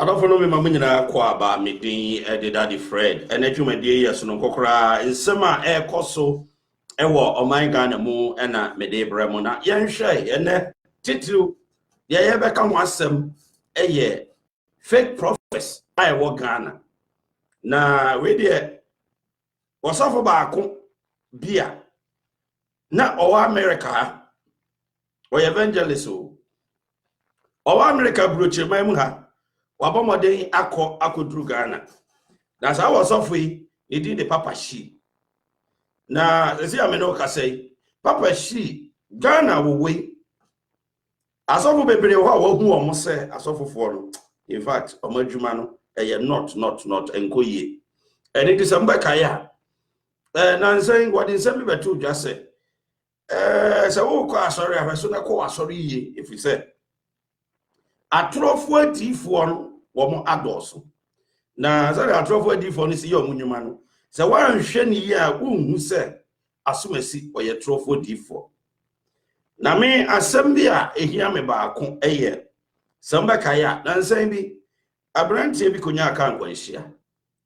don't know me mamina kwa ba me din Daddy Fred and adwumade yes no kokora nsema koso ewo oman Ghana mu na me de brɛ mu na yenhwɛ ene titlu ye bɛka ho asɛm fake prophets ewo Ghana na we de wasofo baako bia na owa America o evangelist owa America brochirman mu ha wabomode akodru Ghana na sa wasofo yi edi de Papa Shi na esi ameno ka say Papa Shi Ghana wo we asofo bebre ho a wo hu omo se asofo fo no in fact omadwuma no not enkoye eni December kaya na nsen wadi nsen bi betu dwa se se wo ko asori afeso na ko asori ye if you say atrofo adifo no wo mo adoso na sare atrofo adifo no si ye omunwuma no se wanhwe ni ye a wonhu se asomasi oye trofo adifo na me asem bi a ehia me baako samba kaya na nsan bi abrantie bi konya aka nkwanhia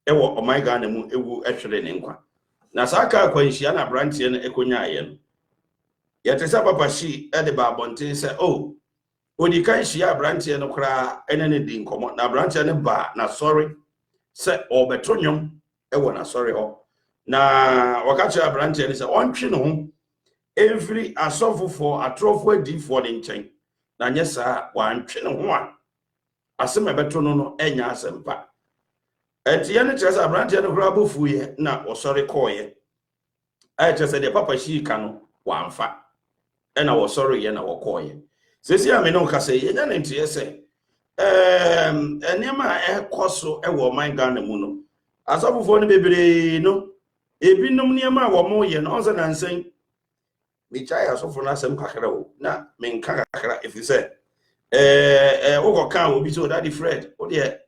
ewo oman Ghana mu ewu ehwere ne nkwa na saka akwanhia na abrantie no ekonya aye no yetesa Papa Shi de ba bonten se odi kan hia abrantie no kra ene ne din komo na abrantie ne ba na sorry se obetonyom ewo na sorry ho na wakachi abrantie ne se ontwe no ho every asofo atrofo adifo ne nchen na nyesa wantwe no ho a asem ebeto no enya asempa etie ne kyerɛ sɛ abrantie no kra bofu ye na osori koye kyerɛ sɛ de Papa Shi ka no wamfa na osori ye na wokoye sesi ame no ka sɛ yenya ne ntie sɛ enema ekoso ewo man Ghana mu no asofofo no bebre no ebinom niema wo mo ye no onse na nsen me chai asofo na asem kakra wo na me nka kakra if you say wo ka obi so Daddy Fred wo de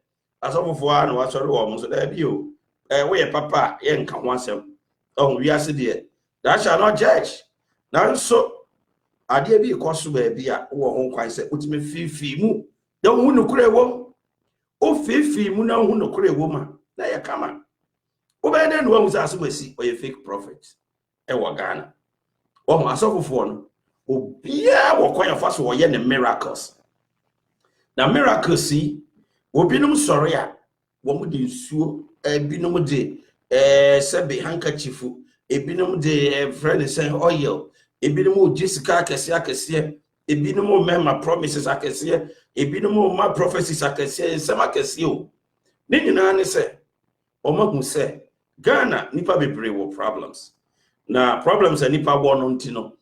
asofofo a na wasori wo mo so da bi o wo ye papa ye nka ho asem wi ase de that shall not judge na so ade bi ikoso ba bi a wo ho kwan se utime fifi mu da hu nokure wo o fifi mu na hu nokure wo ma na ye kama wo be de no hu sa asomasi o ye fake prophet wo Ghana wo mo asofofo no obia wo kwan fa so wo ye ne miracles na miracles yi obinom sori a wo mo de nsuo ebinom de sebe handkerchief ebinom de friend say oil ebinom Jessica akese ebinom mema promises akese ebinom ma prophecies akese sema akese o ne nyina ne se o ma hu se Ghana nipa bebre wo problems na problems nipa wo no ntino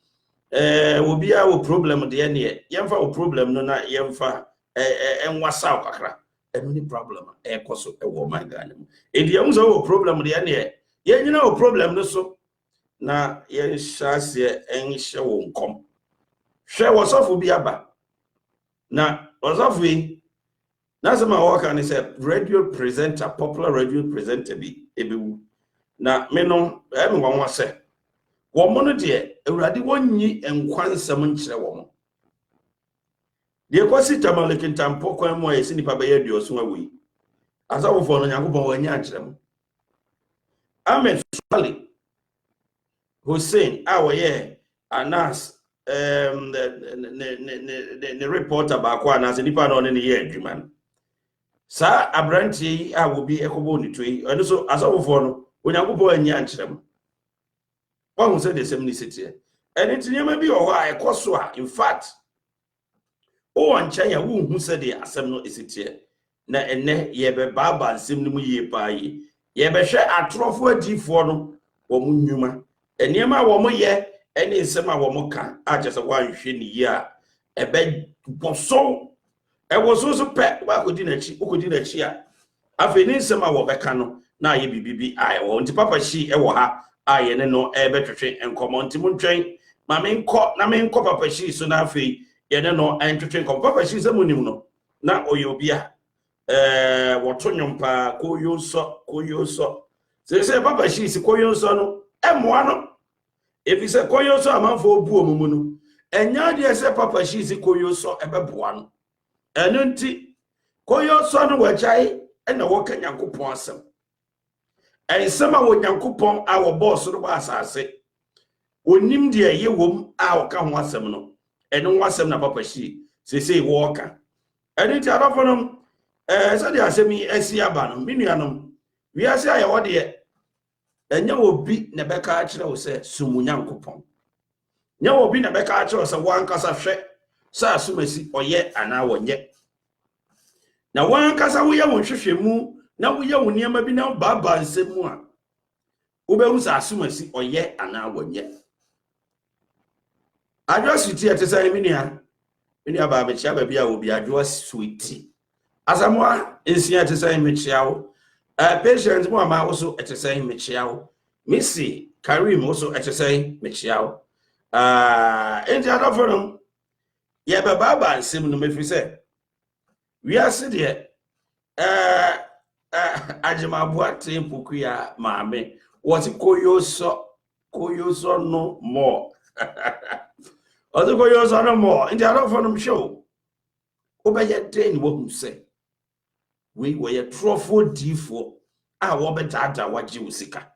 obi a wo problem de ne yemfa wo problem no na yemfa enwasa kakra eno ni problem koso wo man Ghana mu edi yemzo wo problem de ne yenyina wo problem no so na yenhyase enhye wo nkom hwe wasofo bi aba na wasofo yi na sema waka ne say radio presenter popular radio presenter bi ebewu na me no me wonwa se wo mo no de awurade wonyi enkwansam nkyere wo mo de kwasi tamalekin tampo kwan mo ayesi nipa be yadio so awi asawofo no Yakobon wanya akyere mo Ahmed Swale Hussein awoye Anas the reporter ba kwa Anas nipa no ne ye adwuma sa abrantie a wo bi ekobo ni toi eno so asawofo no Yakobon anya akyere mo who said the same city and it's never be or I coso in fact and China who said the assembly is it here na ene ye be baba nsem no mu ye pa yi ye be hwe atrofo adifo no wo mu nnwuma eniema wo mo ye ene nsem a wo mo ka a chese wan hwe ni ye a ebe boso e wo so pe wa kodi na chi a afeni nsem a wo be ka no na ye bibibi ai wo nti Papa Shi e wo ha aye ne no betwetwe enkomo ntimu ntwen ma me nkọ Papa Shi so na afei ye ne no entwetwe enkomo Papa Shi zamunim no na oyobia woto nyompa koyoso se Papa Shi si koyoso no emoa no efi se koyoso amanfo obu omumu no enya de se Papa Shi si koyoso ebeboa no eno nti Koyo so no wachai ena woka Nyankopon asem. Ensema wo Nyankopon a wo boss no ba asase. Onim de ye wom a woka ho asem no. Eno ho asem na papa shi sesei woka. Eni ti adofonom so de asem yi asi aba no minuanom. Wi ase aye wo de enye obi na beka akire wo se sumu Nyankopon. Nya obi na beka akire wo se wankasa hwe sa asumasi oye ana wonye. Na wankasa wo ye wo hwehwemu na wo ye wo niam bi na baba nsemu a wo be hu sa asumasi oye ana wonye. Adwo suti etesa minia ba be chia ba bia wo bi adwo suti asamwa ensia etesa mi chia wo patient mo ama wo so etesa mi chia wo Missy Karim wo so etesa mi chia wo enti adoforum ye ba baba nsem no mefi se wi ase de ajimabua tempoku ya maame woti koyoso no more ozo koyoso no more enti adoforum show obeye den wo hu se we ye trofo difo a wo betata waje usika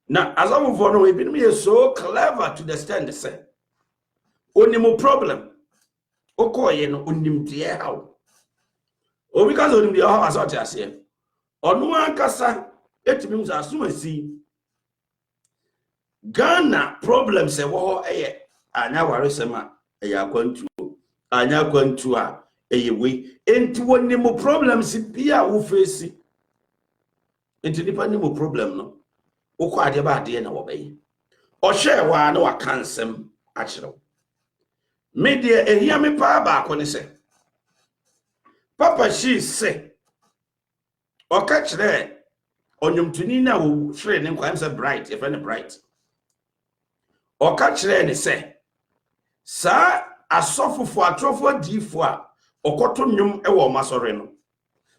na azamufo no we binim ye so clever to the stand say onimu problem okoye no onim de how o because onim de how asot ase onu ankasa etimi musa asumasi Ghana problem se wo eye anya waresema eye akwantu a eye we enti wonimu problems bia wo face enti nipa nimu problem no wo ade ba ade na wo beye o hwe wa na wa kansem a kire media ehia me pa ba ko ne se papa she se o ka kire onyumtuni na wo hwe ne nkwa am bright if any bright o ka kire ne se sa asofofo atrofo difo a okoto nwum e wo masore no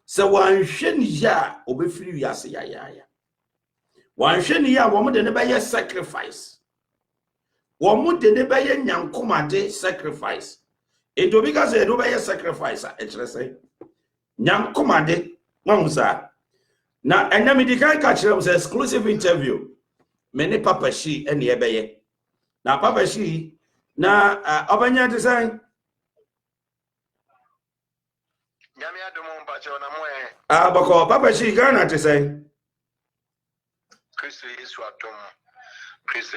se wanhwe ni ya obefiri wiase ya wanhwe ni ya wo mo de ne be sacrifice wo mo de ne be nyankomade sacrifice ento because e do be sacrifice a kire say nyankomade mamusa na enyame di kan ka kire say exclusive interview me ne papa shi ene e be na papa shi na obanya te say nyame adomo mpacho na moe bako papa shi Ghana te say Kristo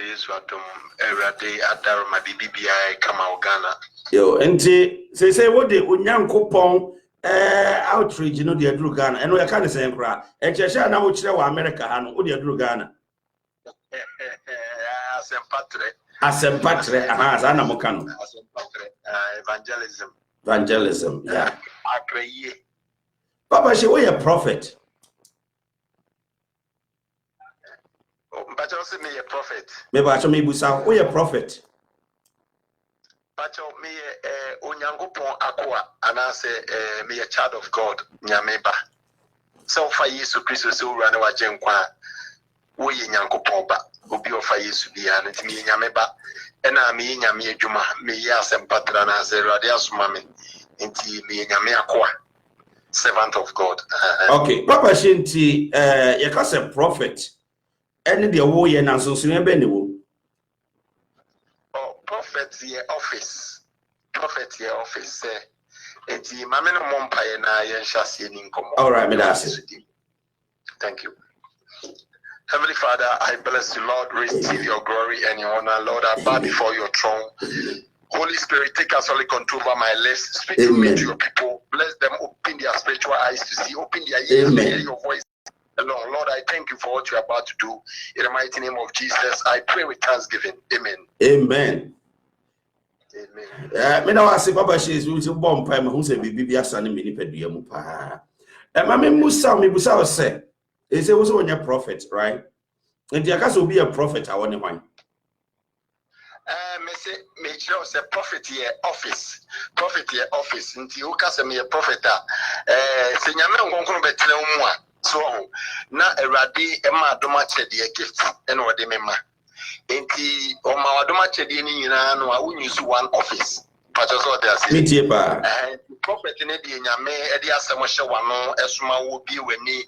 Yesu atom everyday adaro ma bibia kama Ghana yo enti say what de onyankopon outreach no de aduru Ghana eno ya ka ne say nkra enchehia na wo kire wa America ha no wo de aduru Ghana asempatre aha za na moka no asempatre evangelism yeah akraye papa she we a prophet Pacho say me a prophet me ba cho me busa we a prophet Pacho me onyankopon akoa ana say me a child of God nyameba so fa Yesu Kristo so wura na waje nkwa wo ye nyankopon ba obi ofa Yesu bia na timi nyameba ena me nyame adwuma me ya asempatra na say rade asoma me enti me nyame akoa servant of God okay papa shinti ye ka say prophet ene de wo ye na so be ne wo prophet ye office enti mame no mompaye na ye nhase ni nkomo all right me that's it thank you Heavenly Father, I bless you, Lord. Receive your glory and your honor, Lord. I bow before your throne. Holy Spirit, take absolute control over my lips. Speak to me, to your people. Bless them. Open their spiritual eyes to see. Open their ears to hear your voice. Alone, Lord, I thank you for what you are about to do. In the mighty name of Jesus, I pray with thanksgiving. Amen. Amen. Amen. Me na wase papa she is we bomb pie me hu se bibi bia sane me ni padua mu pa. Ma me musa o se e say wo so onya prophet, right? And you can be a prophet I want to mind. Me say prophet here office. Nti o ka say me a prophet se nyame nkonkron betre mu a so na awurade e ma adoma chede gift e na ode me ma. Nti o ma adoma chede ni nyina no a wonyi so one office. Pachoso de ase. Metie pa. Prophet ne de nyame e de asem hye wano esoma wo bi weni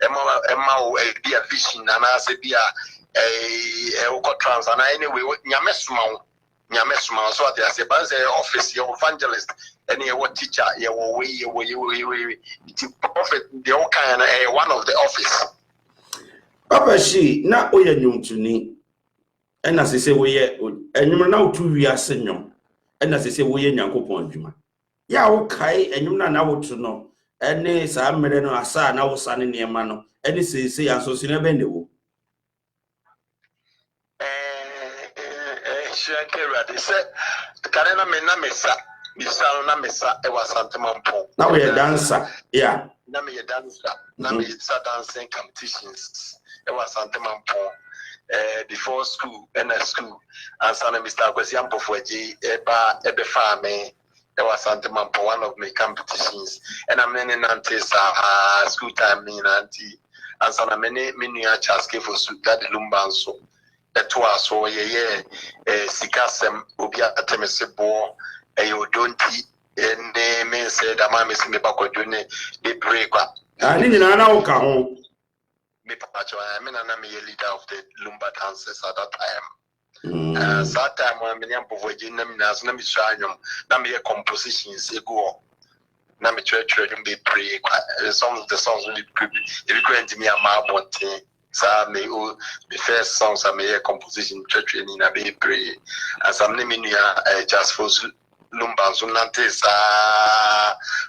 ema wo bi a vision na na se bi a wo trans na anyway nyame soma wo. Nyame soma so de ase ban say office your evangelist and your teacher your way prophet the all kind one of the office. Papa she na oya nyumtuni. Ena se se woye enwum na otu wiase nyom. Ena se se woye Nyankopon adwuma. Ya wo kai enwum na wotu no. Ene saa mere no asa na wo sane niema no. Ene se ya so sine be ne wo. Shankerade say karena me na mesa no na mesa e wasante mampo. Na we dancer. Yeah. Na me dancer. Na me dancing competitions. E wasante mampo. Before school, school, and son of Mr. Kwesiampo for ebe farm, there was something for one of my competitions, and I'm in aunties school time in auntie, and son of many chaske for that lumbanso. That was so sikasem ubia atemesebo, a don't and they may say that my miss me back with the break up. I didn't know. Me pacho I mean I'm a leader of the Lumba dancers at that time. So that time when me am povoji na me nas na me swanyom na me compositions ego na me church be pray the songs really if you into me am abonte so me the first songs I me composition church ni na be pray as am me nua just for Lumba so nante sa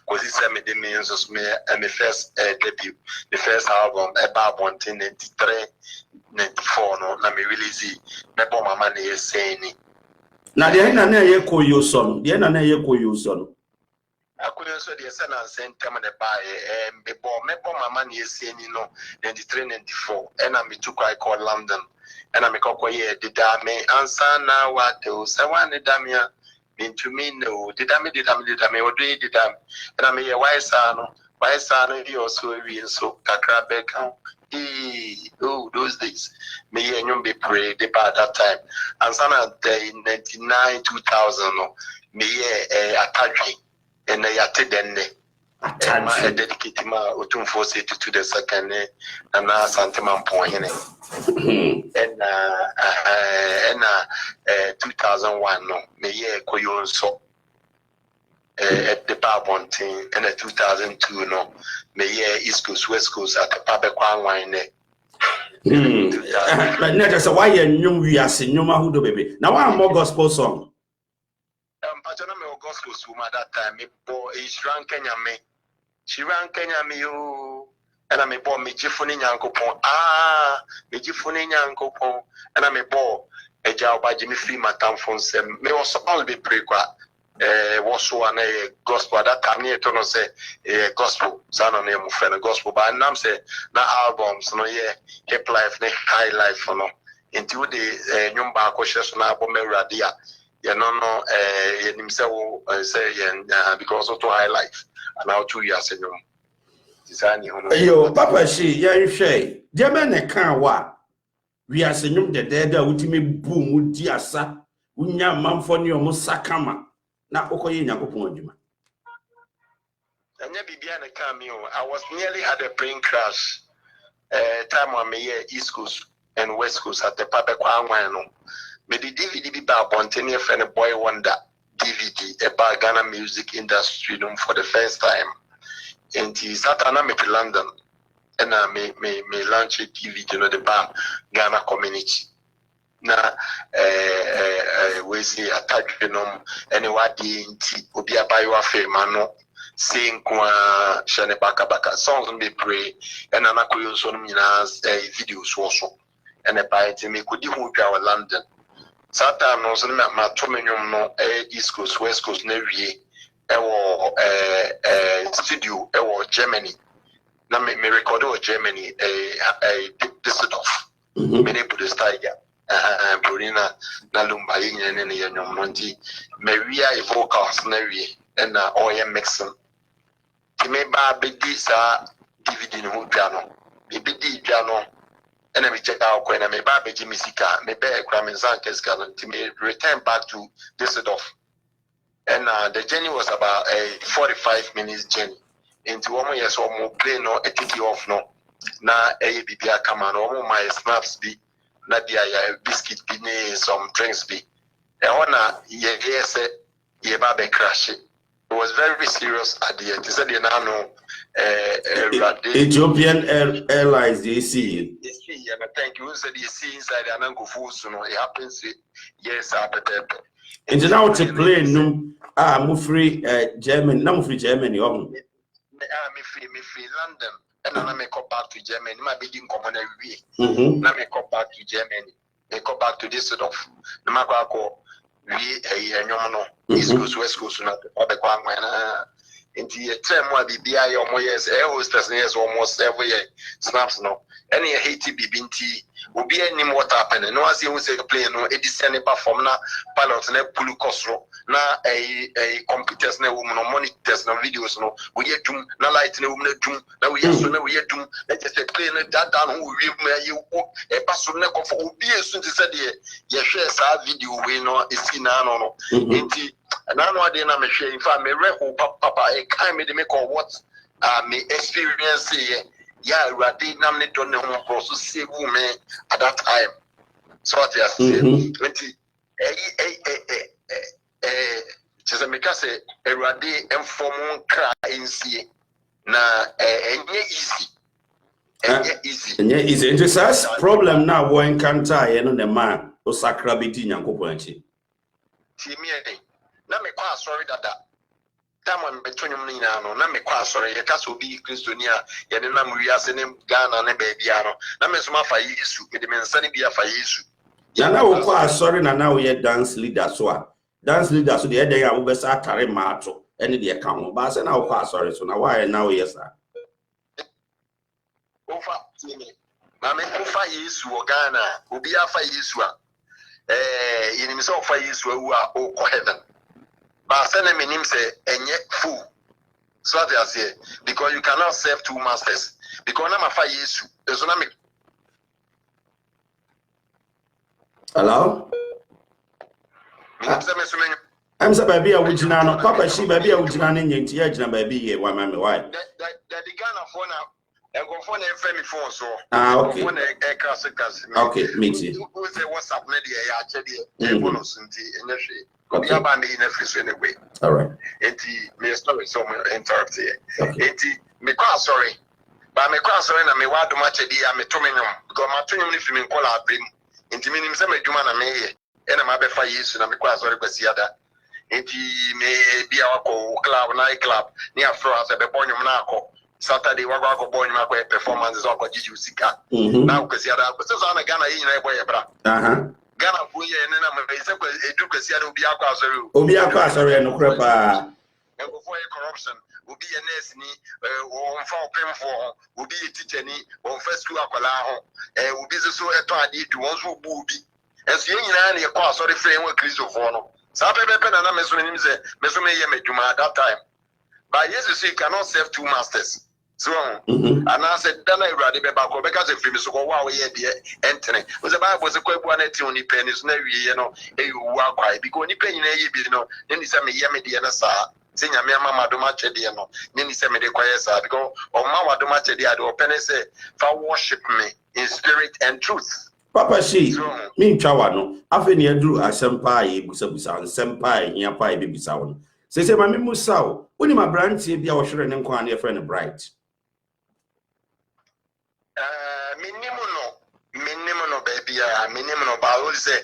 cause he said me the means of me and the first debut, the first album about 1993, 94 no na me release me bo mama na say ni na de na na ye koyo son de na ye koyo son akoyo so de say na sentem de buy me bo mama na say ni no 93 94 and I me took I call London and I me kokko ye did me answer now what do say one damia into me no did I or did I and I may a wise son he also real so kakra back those days me and you be pray the by that time and sana day 99 2000 no me attaching and I attend then I dedicate my autumn say to the second and now Santaman point and 2001 no me koyon so at the Barbon team and 2002 no me East Coast West Coast at the Pabekwan wine but not just why you we are nyoma who do baby now one more gospel song Pajana me gospel song at that time me bo Shiran Kenya me you and I may bore me Jifuni Yankopon me Jifuni Yankopon and I may bore a job by Jimmy Freeman town from some may also all be prequa was one a gospel that time near to say a gospel son on name of a gospel by nam say na albums no hip life ne high life no into the nyumba cautious na album radia no himself say because of to high life and now 2 years ago yo papa she yan hwe de me ne kan wa wi asenyum de da wutimi bu mu di asa unya manfo ne omo sakama na okoye Nyankopon adwuma anya bibia ne kan me I was nearly had a brain crash time on me East Coast and West Coast at the Pabekwa Anwan no me the DVD bi ba bonten e friend Boy Wonder DVD about Ghana music industry for the first time. And he's at London, and I may launch a DVD, the bar Ghana community. Now, we see attack anyway, Obia Bayo Mano, saying Shane Baka songs be pray, and Anakoyo Sonominas videos also, and a bite me could you move our London. Satan knows my Tominium no East Coast, West Coast, Navy. Studio Germany. Na me record Germany Düsseldorf. Many Buddhist tiger. Burina na lumba yin ne ye nyom nti me wia e vocals na wie na oye mixing. Ti me ba be di sa DVD no dwa no. Me be di dwa no. Na me check out ko na me ba be ji misika me be ekra me san keska no ti me return back to Düsseldorf. and the journey was about a 45 minutes journey. Into 1 year, so more plane no, a ticket off no. Na a bibia come on, my snaps be, na dia biscuit be, some drinks be. And ona yes, ye babe crash it. It was very serious at the end. He said, you know, Ethiopian Airlines, they see. And I thank you. Said you see inside the Anango Foods, you know, it happens. Yes, I bet. And now to play no, I'm free Germany, no free Germany. I'm free London, and I may come back to Germany. My bidding common every week. Now I come back to Germany. They come back to this sort of the Macaco. We a East Coast, West Coast, not the Quang. Into a term where BBI or yes, air hostess years almost every year snaps no. Any Haiti bibinti will be any more happening. No, as you will say, play no, it is any from na pilots and a pulu costro, na a computers, no woman, no monitors, no videos, no, we yet doom, no light, no woman, doom, no, we also know we yet doom, let us play that down who you a pass on neck of will be as soon as said, yes, share video, we know it's in no. And I know I didn't have share. If I may record papa, I can't make or what me experience here. Yeah, we did not need to know process save women at that time. So what I say, 20 Chesamika say, a radi and form cry in see na easy. Easy. It's a problem now. One can't tie the man who sacrabiti and copanchi. Timmy. Na me kwa sorry dada tama mbetonyum ni no na me kwa sorry ye kaso bi kristonia ye ne nam wiase ne Ghana ne baabia no na me soma fa Yesu me de me nsane bi afa Yesu ya na wo kwa sorry na na wo ye dance leader so de dey a wo be sa atare maato ene de ka ho ba se na wo kwa sorry so na why na wo yes sir ofa tini na me ofa Yesu o Ghana obi afa Yesu a yini so ofa Yesu awu a o ko heaven. But send them in him say, and yet fool. So they say, because you cannot serve two masters. Because I'm a fire issue. There's no me. Hello? I'm so baby, I would not Papa, she baby, I would not in the baby here. Why, mammy, why? The Ghana phone now. I go phone and family phone, so. Okay. Okay, meeting. Who say what's up, media? Actually, bonus in the okay. Anyway. All right. Me story so interrupt here. Me quite sorry. But me quite sorry na me wa do match di ya me to me nyom. Because ma to nyom ni fi me nkola abrim. Enti me nim se me dwuma na me ye. E na ma be fa Yesu na me quite sorry kwasi ada. Enti me bia wako club night club ni afro as be bo nyom na akọ. Saturday wa go bo nyom akọ performances akọ jiji usika. Na kwasi ada. Kwasi so na Ghana yi na e bo ye bra. Ghana for ye and I say education will be aqua sorry and no crepa. And before corruption will be a nurse ni or for paying for will be a teacher ni or first school aquala will be so a party to ones who will be as you and your course sorry frame with Christopher. Sabe pen and I'm assuming say Mesome Yemejuma at that time. But yes, you see, cannot serve two masters. So, and I said, then I read the Bible because if you go wow, yeah, entering was a Bible was a quick one at only pennies, no, you know, you walk quiet because you pay in a you know, then he said me, Yammy, and a sa, saying, Mamma, do much, you know, then he said me the quiet, because or Mamma, do much, the other penny say, for worship me in spirit and truth. Papa, she, me, Chawano, I've been here do a senpai, Busabusa, and senpai, near pie, baby sound. Say, my Musa, when my brand see be our sure and inquire your friend bright. Minimum baby, minimum of I say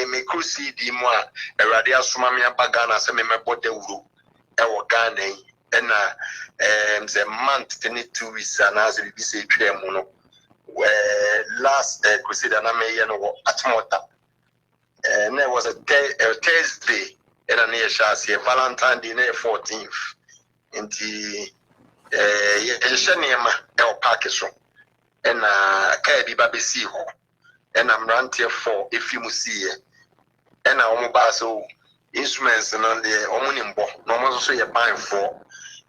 me cruci di moi, a radia sumamia bagana, se me bote uru, a Ghana, and the month 2 weeks and as we say Tremono, where last crusade and I may know at Mota. And there was a Thursday, and a near Chassis, Valentine Day 14th, in the Shaniama El Pakistan. And Kabi Baby ho, and I'm ranting for if you must see it. And I'm basso instruments and on the omnimbo, no more so you're buying for,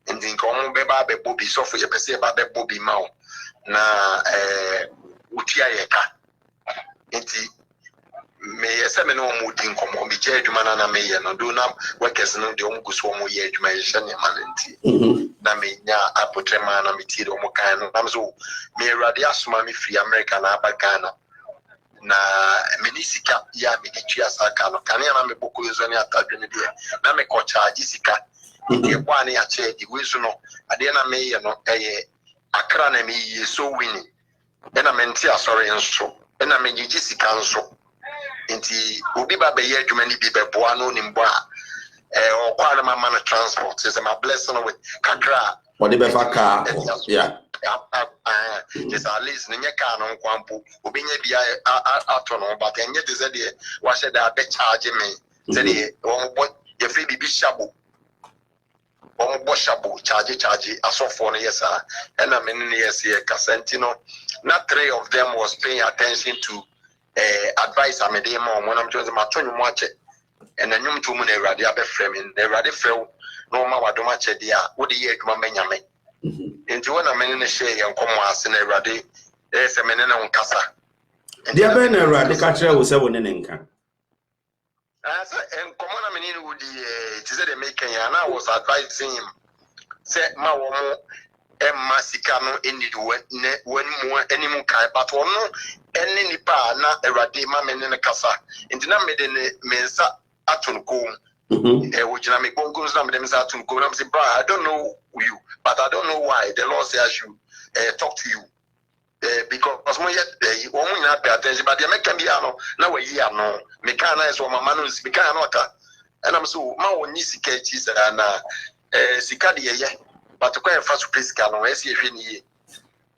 and think on Beba Bobby, so for your Pessia Babe Bobby Mao. Na Utiayeka. Inti me yɛsɛ me no ɔmo di nkɔmmɔ me gye adwuma no na meyɛ no do na workers no deɛ ɔmo gu so ɔmo yɛ adwuma yɛhyɛ nneɛma no nti na menya apotrɛma na metie deɛ ɔmo kan no nam so me Awurade asoma me firi America na aba Ghana na meni sika ya mede tua saka no kanea na mebɔ kɔyɛso ne atadwe no deɛ na mekɔ charge sika deɛ bɔ a ne yɛakyɛ de wei so no adeɛ na meyɛ no ɛyɛ Accra na meyɛ so winning ɛna mente asɔre nso ɛna megyegye sika nso nti obi ba bɛyɛ adwuma ne bi bɛboa no nimbo a ɔkɔ na mama no transport sɛ ma bless no with kakra ɔde bɛfa kaa yeah just at least ne nyɛ kaa no nkwampo obi nya bi ato no but ɛnyɛ de sɛ deɛ wahyɛ da bɛ charge me sɛ deɛ wɔn bɔ yɛfrɛ bibi shabo wɔn bɔ shabo charge asɔfoɔ no yɛ saa ɛna me ne yɛ sɛ kasa nti no na 3 of them was paying attention to advice I made him on when I'm just my turn watch it and then you to mun Awurade abɛfrɛ me na Awurade frɛ no ma wadom akyɛ deɛ a wo de yɛ adwuma manya me nti wona me ne hyɛ yɛn nkɔmmɔ ase na Awurade sɛ me ne no nkasa deɛ bɛn na Awurade ka kyerɛ wo sɛ wo ne ne nka sɛ nkɔmmɔ na me ne wo di it is the making ya na was advising him sɛ ma wo mo Emma sika no eni when mu animu kai but ono eni nipa na Awurade ma me ne kasa nti na me de ne mensa aton kom wo gina me gongo na me de mensa aton kom na me say bro I don't know you but I don't know why the Lord says I should talk to you because mo yet wo mo nyina pay attention but the make be ano na we yi ano me kan na so mama no me kan na aka and I'm so ma woni sika chi sa na sika de ye but to quite fast place can no esi ehwe ni ye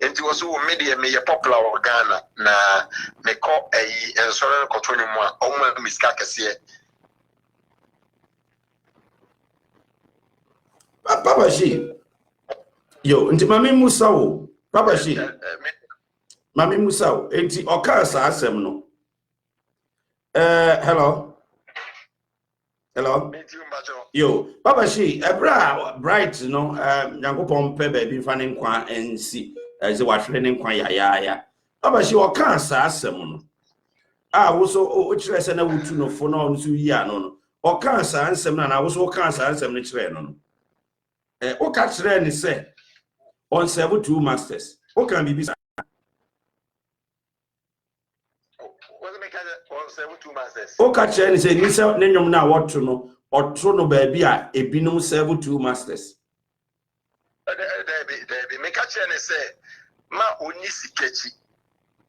enti wo so media me ye popular or Ghana na me ko ensore control mu a omo miska kese Papa Shi yo enti mami Musa wo Papa Shi mami Musa wo enti oka sa asem no hello yo Papa Shi ebra bright no Nyankopon pe ba bi fa ne nkwa ensi ze wahwere ne nkwa ya Papa Shi o kan sa asem no wo so o kire se na wutu no fo no nso yi ano no o kan sa asem na wo so o kan sa asem no kire no o ka kire ni se on serve 2 masters o kan bibi sa o ka kire ni se ni se ne nwom na woto no otro no baabi a ebinom serve 2 masters Debi me ka kire ni se ma oni sikechi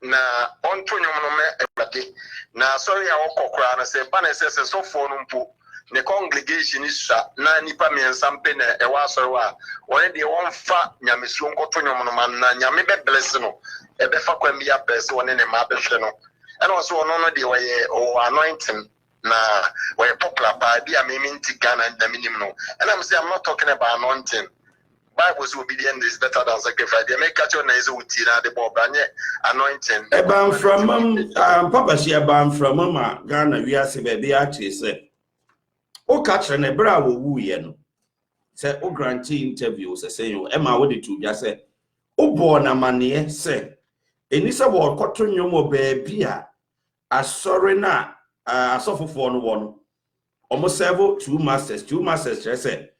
na onto nwom no me Awurade na sorry a wokokora na se ba na se so fo no mpo ne congregation is na nipa miensa mpe na ewa asoro a wone de wonfa nyamesuo nkoto nwom no man na nyame be bless no ebe fa kwam ya bless wone ne ma behwe no and also no de we anointing na we popular by be a minti Ghana and the minimum. And I'm saying I'm not talking about anointing. Bible's obedience is better than sacrifice. They make catch on as utina the bob anointing. Ebam from Papa Shi ebam from mama Ghana we are say baby actually say o catch na bra wo wu ye no say o grant interview say you Emma wo de tu bia say o bo na mane say eni say wo koto nwom baby a asori na asofofo no wo no omo serve 2 masters say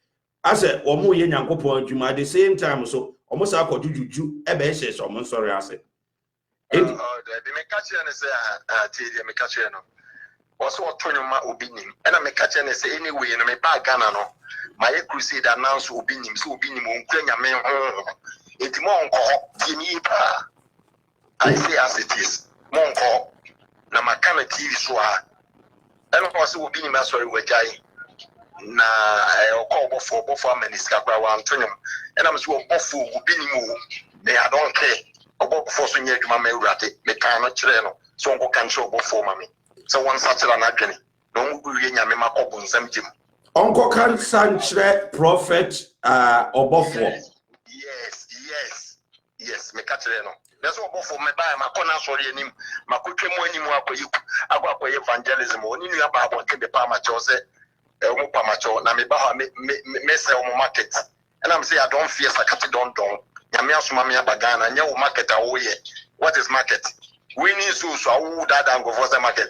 ase omo ye Nyankopon adwuma at the same time so omo sa akojujuju ebe ehye so omo nsori ase the me catch and say the me catch no also otonyoma obinim and I me catch and say anyway no me ba Ghana no my crusade announce obinim so obinim onkura nyame ho etimo onko timi ba I say as it is monko na makana TV so a and also obinim asori wajai na obofo ameniska kwa wa antonyom and I'm so obofo obinim me I don't care obofo so nya adwuma ma Awurade me kan no kire no so onko kan so obofo ma me so one such an adwene no mu wie nya me makobo nsam jim onko kan sanchire prophet obofo yes me kire no there's obofo me ba makona sori anim makotwe mu anim akwa evangelism oni nu aba abon ke be pa ma cho se omo pa ma cho na me ba ha me say omo market and I'm say I don't fear sakati don nyame asoma me abagana nya wo market a wo ye what is market we need so awu that and go for the market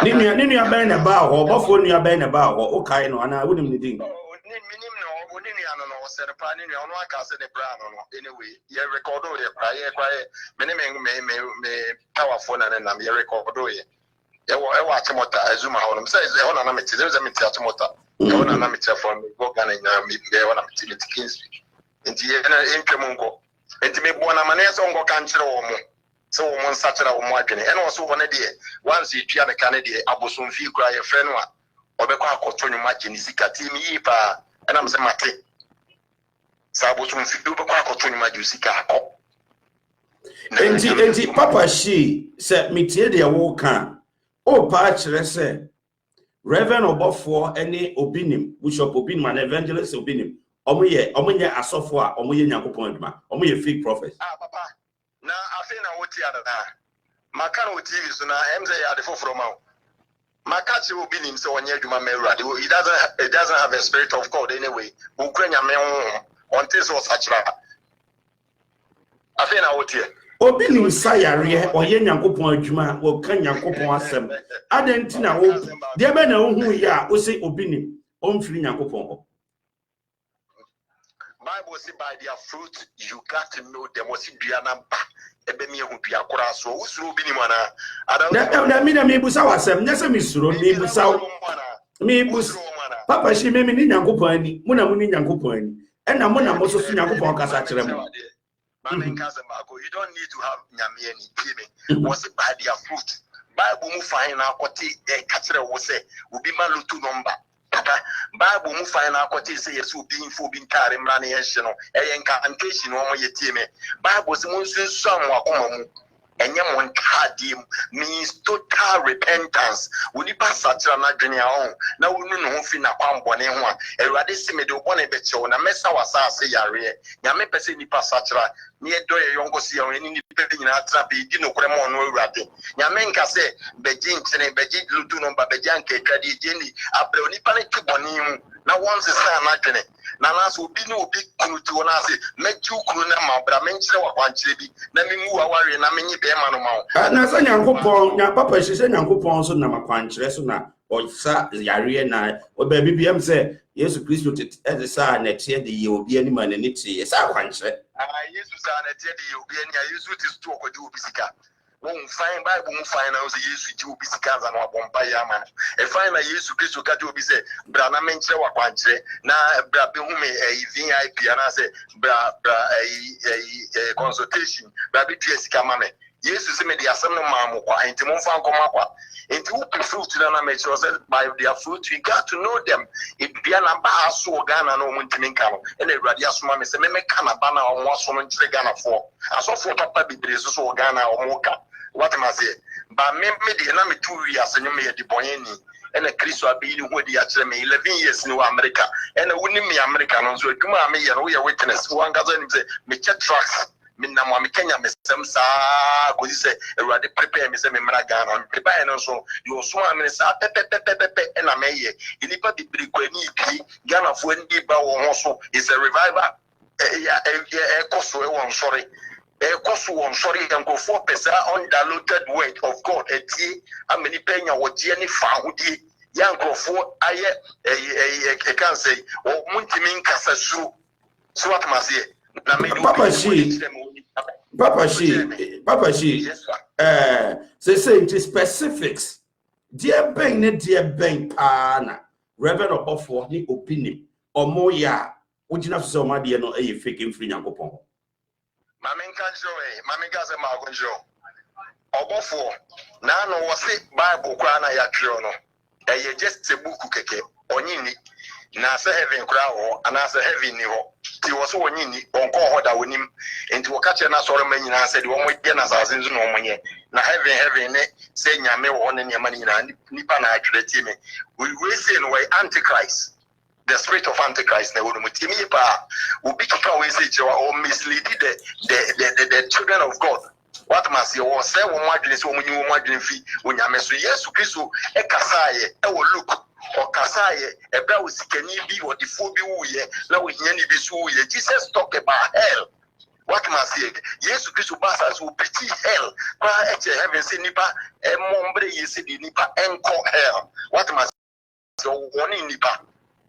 Nini abɛn na ba hɔ ɔbɔfo nini abɛn na ba hɔ okay no ana wonim ne din minim no nini ano no sɛ pa nini ɔno aka sɛ ne bra no anyway ye record o ye kwaye me powerful na na me record o ye ɛwɔ akyemɔta azuma hɔ no sɛ ɛhɔ na me te sɛ me te akyemɔta ɛhɔ na me te from go Ghana nya me ɛhɔ na me te Kingsby nti ye na entwem nkɔ nti me bo na ma na yɛ sɛ nkɔ ka nkyerɛ wɔ mo so wo nsachara wo adwene ene wo so wona de once you tua meka ne de abosomfi kura ye frɛ no a obekɔ akɔtɔ nwuma gye ne sika ti mi yi pa ena mse mate sa abosomfi do obekɔ akɔtɔ nwuma gye sika akɔ enti papa shi sɛ metie de wo ka o pa kyerɛ sɛ Reverend Obofo ene obinim Bishop obinim and Evangelist obinim omoyɛ asɔfo a omoyɛ Nyankopɔn adwuma omoyɛ fake prophets papa na afi na woti ada maka na TV so na MZ ya de foforo ma maka che obi nim se onye adwuma mewrade it doesn't have a spirit of God anyway ukrenya me onte so sachira afi na woti obi nim sayare oyɛ Nyankopɔn adwuma wo ka Nyankopɔn asɛm adentina wo de be na wo hu ya wo se obi nim omfiri Nyankopɔn ho Bible say by their fruit you got to know them was duana ba ebe mi ehu dua kora so usuro bi ni mana na mi na mi busa wasem nya se mi suro mi busa papa shi me ni Nyankopɔn ani mu na mu ni Nyankopɔn ani ena mu na mo so Nyankopɔn kasa kyerɛ mu you don't need to have nyame ani pime was by their fruit Bible mu fine na akote ka kyerɛ wo se obi ma lotu number Bible mu fine na akote se yesu obi info bi nkare mra na yɛhye no ɛyɛ incantation no mo yɛtie me Bible se mu nsunsuam wakoma mu enye mo ntadim means total repentance woni pasatra na dwene a on na wonu no ho fi na kwambɔne ho a Awurade se me de obɔne bɛkyew na mɛsa wasase yare nyame pɛsɛ ni pasatra ne edo ye yongo si ya ni pe nyina tra be di no korɛ mo no Awurade nyame nka se begye nkyene begye lutu no ba begye anka twade gye abrɛ onipa ne tibɔne mu na once say na dwene na na so obi ne obi kunuti wona ase megye kunu na mabra menkyerɛ wa kwankyerɛ bi na memu aware na menyi be ma no ma na sa Nyankopɔn nya papa hye Nyankopɔn so na makwankyerɛ so na ɔsa yare na oba bibiam sɛ Yesu Kristo te sa na tie de ye obi ani ma na ne tie sa kwankyerɛ Yesu sa na tie de ye obi ani a Yesu te sto okɔde obi sika won fine Bible mu fine na o se Yesu ji obi sika za na wabompa ya ma e fine na Yesu Kristo ka de obi se bra na menkyerɛ wa kwankyerɛ na bra be hu me VIP na se bra consultation bra be tua sika ma me Yesu se me de asem no ma mo kwa enti mo mfa nkoma kwa enti who fruit na me sure say by their fruit you got to know them it be na ba aso Ghana na o ntimi nka no e na Awurade asoma me se me ka na ba na o mo aso no nkyere Ghana fo asofo papa bibre so Ghana o mo ka what am I say ba me de na me 2 years no me de bonyani ena Kristo abi ni ho de ya kyerɛ me 11 years ni wa America ena woni me America no so adwuma me ye no ye witness wan gaza ni say me check tracks minna mo Kenya mesem sa ko di se Awurade prepare me se me mra Ghana prepare no so you so am sa pepe na me ye inipa bibiri kwani bi Ghana fo ndi ba wo ho so is a revival koso e won sorry koso won sorry yankofo pesa undiluted word of God etie ameni penya wo je ni fa hodi yankofo aye can say o muntimi nkasa suru so what must say Papa she say specifics dear ben pana Reverend Obofo ni opinion omo ya ojina so ma de no e fake mfiri Nyankopɔn mame nka se ma agonjo Obofo na no wo se Bible kwa na ya twero no e just a book keke onyini na se heaven kura ho ana se heaven ni ho ti wo so onyini onko ho da wonim enti wo ka che na soro ma nyina se de wo mo ye na saze nzu no monye na heaven ne se nyame wo ne nyama nyina nipa na atwere tie me we say no way antichrist the spirit of antichrist na wo mo tie me pa obi kika we say je wa mislead the children of God what must you say wo mo adwene se wo mo nyi wo mo adwene fi onyame so Yesu Kristo e kasaye e wo look okasaye ebra usikani bi odifo bi wuye na wohia ni bi so wuye Jesus talk about hell what must asie Yesu Kristo basa so pity hell kwa eche heaven say nipa mombre yesi di nipa enko hell what must so one nipa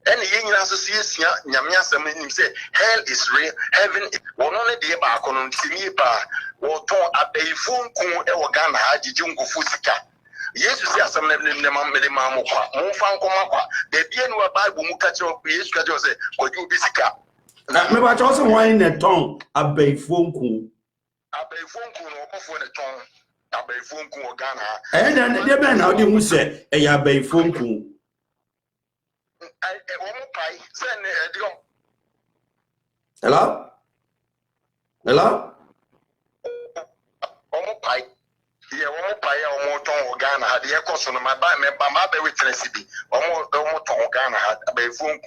and yen so see nyame asem nim say hell is real heaven one only dey ba kono ntimi ba wo ton abayifo nku e wo Ghana ha jiji ngufu sika Yesu si asem na mede ma mo kwa mo fa nkoma kwa de bia no Bible mu ka che Yesu ka che say koju bi sika na me ba cho se wan na ton abayifo nku no okofo ne ton abayifo nku o Ghana na de be na odi hu se e ya abayifo nku Hello? Hello? Yeah, one pay or more tongue Ghana had the echo on my by witness be or more tongue Ghana had a bay phone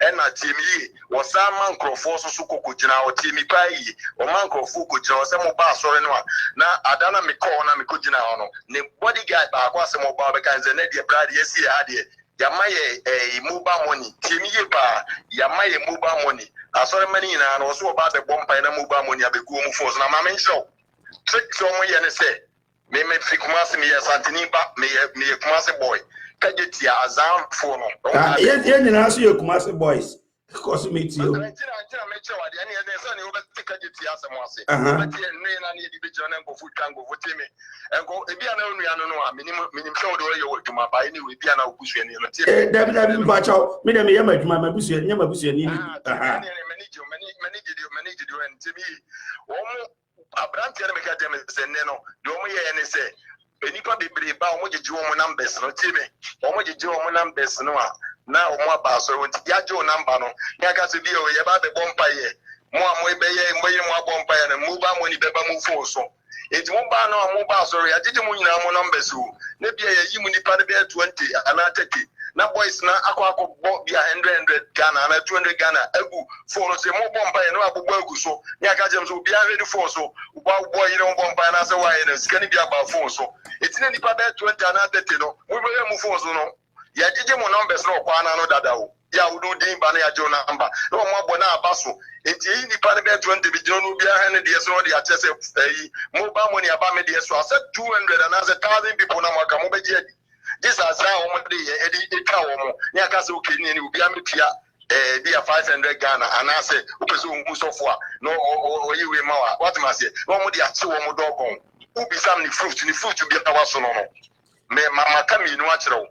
and not Timmy was some man crow force Suko Kujina or Timmy Pai or man crow Fukuja or some bass or anyone. Now Adana Mikona Mikujina on the bodyguard by some more barbicans and Eddie Brad, yes, he had it. Yamaye a mobile money, Timmy Ba, Yamaye mobile money. I saw many and also about the bomb by the mobile money of the Gumu Force. Now, my main show. Trick someone and say. Me Kumasi me Santini ba me Kumasi boy. Kajeti azam for no. Yes, na so your Kumasi boys. Because me too. I meche wa de ani e say na obeti kajeti asem ase. But ye no na e bi jona go food kan go vote me. Enko e bia na onua no no a minim show de ye wadwuma ba ni we bia na obusu ani no tie. David ba chaw me dem ye madwuma mabusu nya mabusu ani ni. Manage do and to me. Abrante na meka dem se ne no do mo ye ne se enipa bebre ba o mo jeje o mo numbers no ti me o mo jeje o mo numbers no a na o mo aba so won ti ya je o number no ya ka se bi o ye ba be bompa ye mo a mo be ye mo ye mo bompa ye na mo ba mo ni be ba mo fo so enti mo ba no mo ba so ya jeje mo nyina mo numbers o na bia ye yi mu nipa ne be 20 ana 30 na boys na akọ bo bia 100 Ghana na 200 Ghana egu phone se mo bomba ye no abugbo egu so ya ka jem so bia ready phone so bo yi no bomba na se wa ye na sika ni bia ba phone so etine nipa be 20 na 30 no mo be mu phone so no ya jije mo numbers no kwa na no dada o ya udu din ba na ya jo number no mo abo na abaso enti yi nipa be 20 bi jo no bia he ne de so de a chese yi mo ba mo ni aba me de so ase 200 and as 1,000 people na mo ka mo be je this is how one day Eddie Kawomo, Yakasa Kini, will be Amitia, dear 500 Ghana, and I said, Upesu Musofwa, no, or you will Mawa, what must I say? One more dia 2 more dog, who be some fruit to be a was no. Me, Makami, no natural.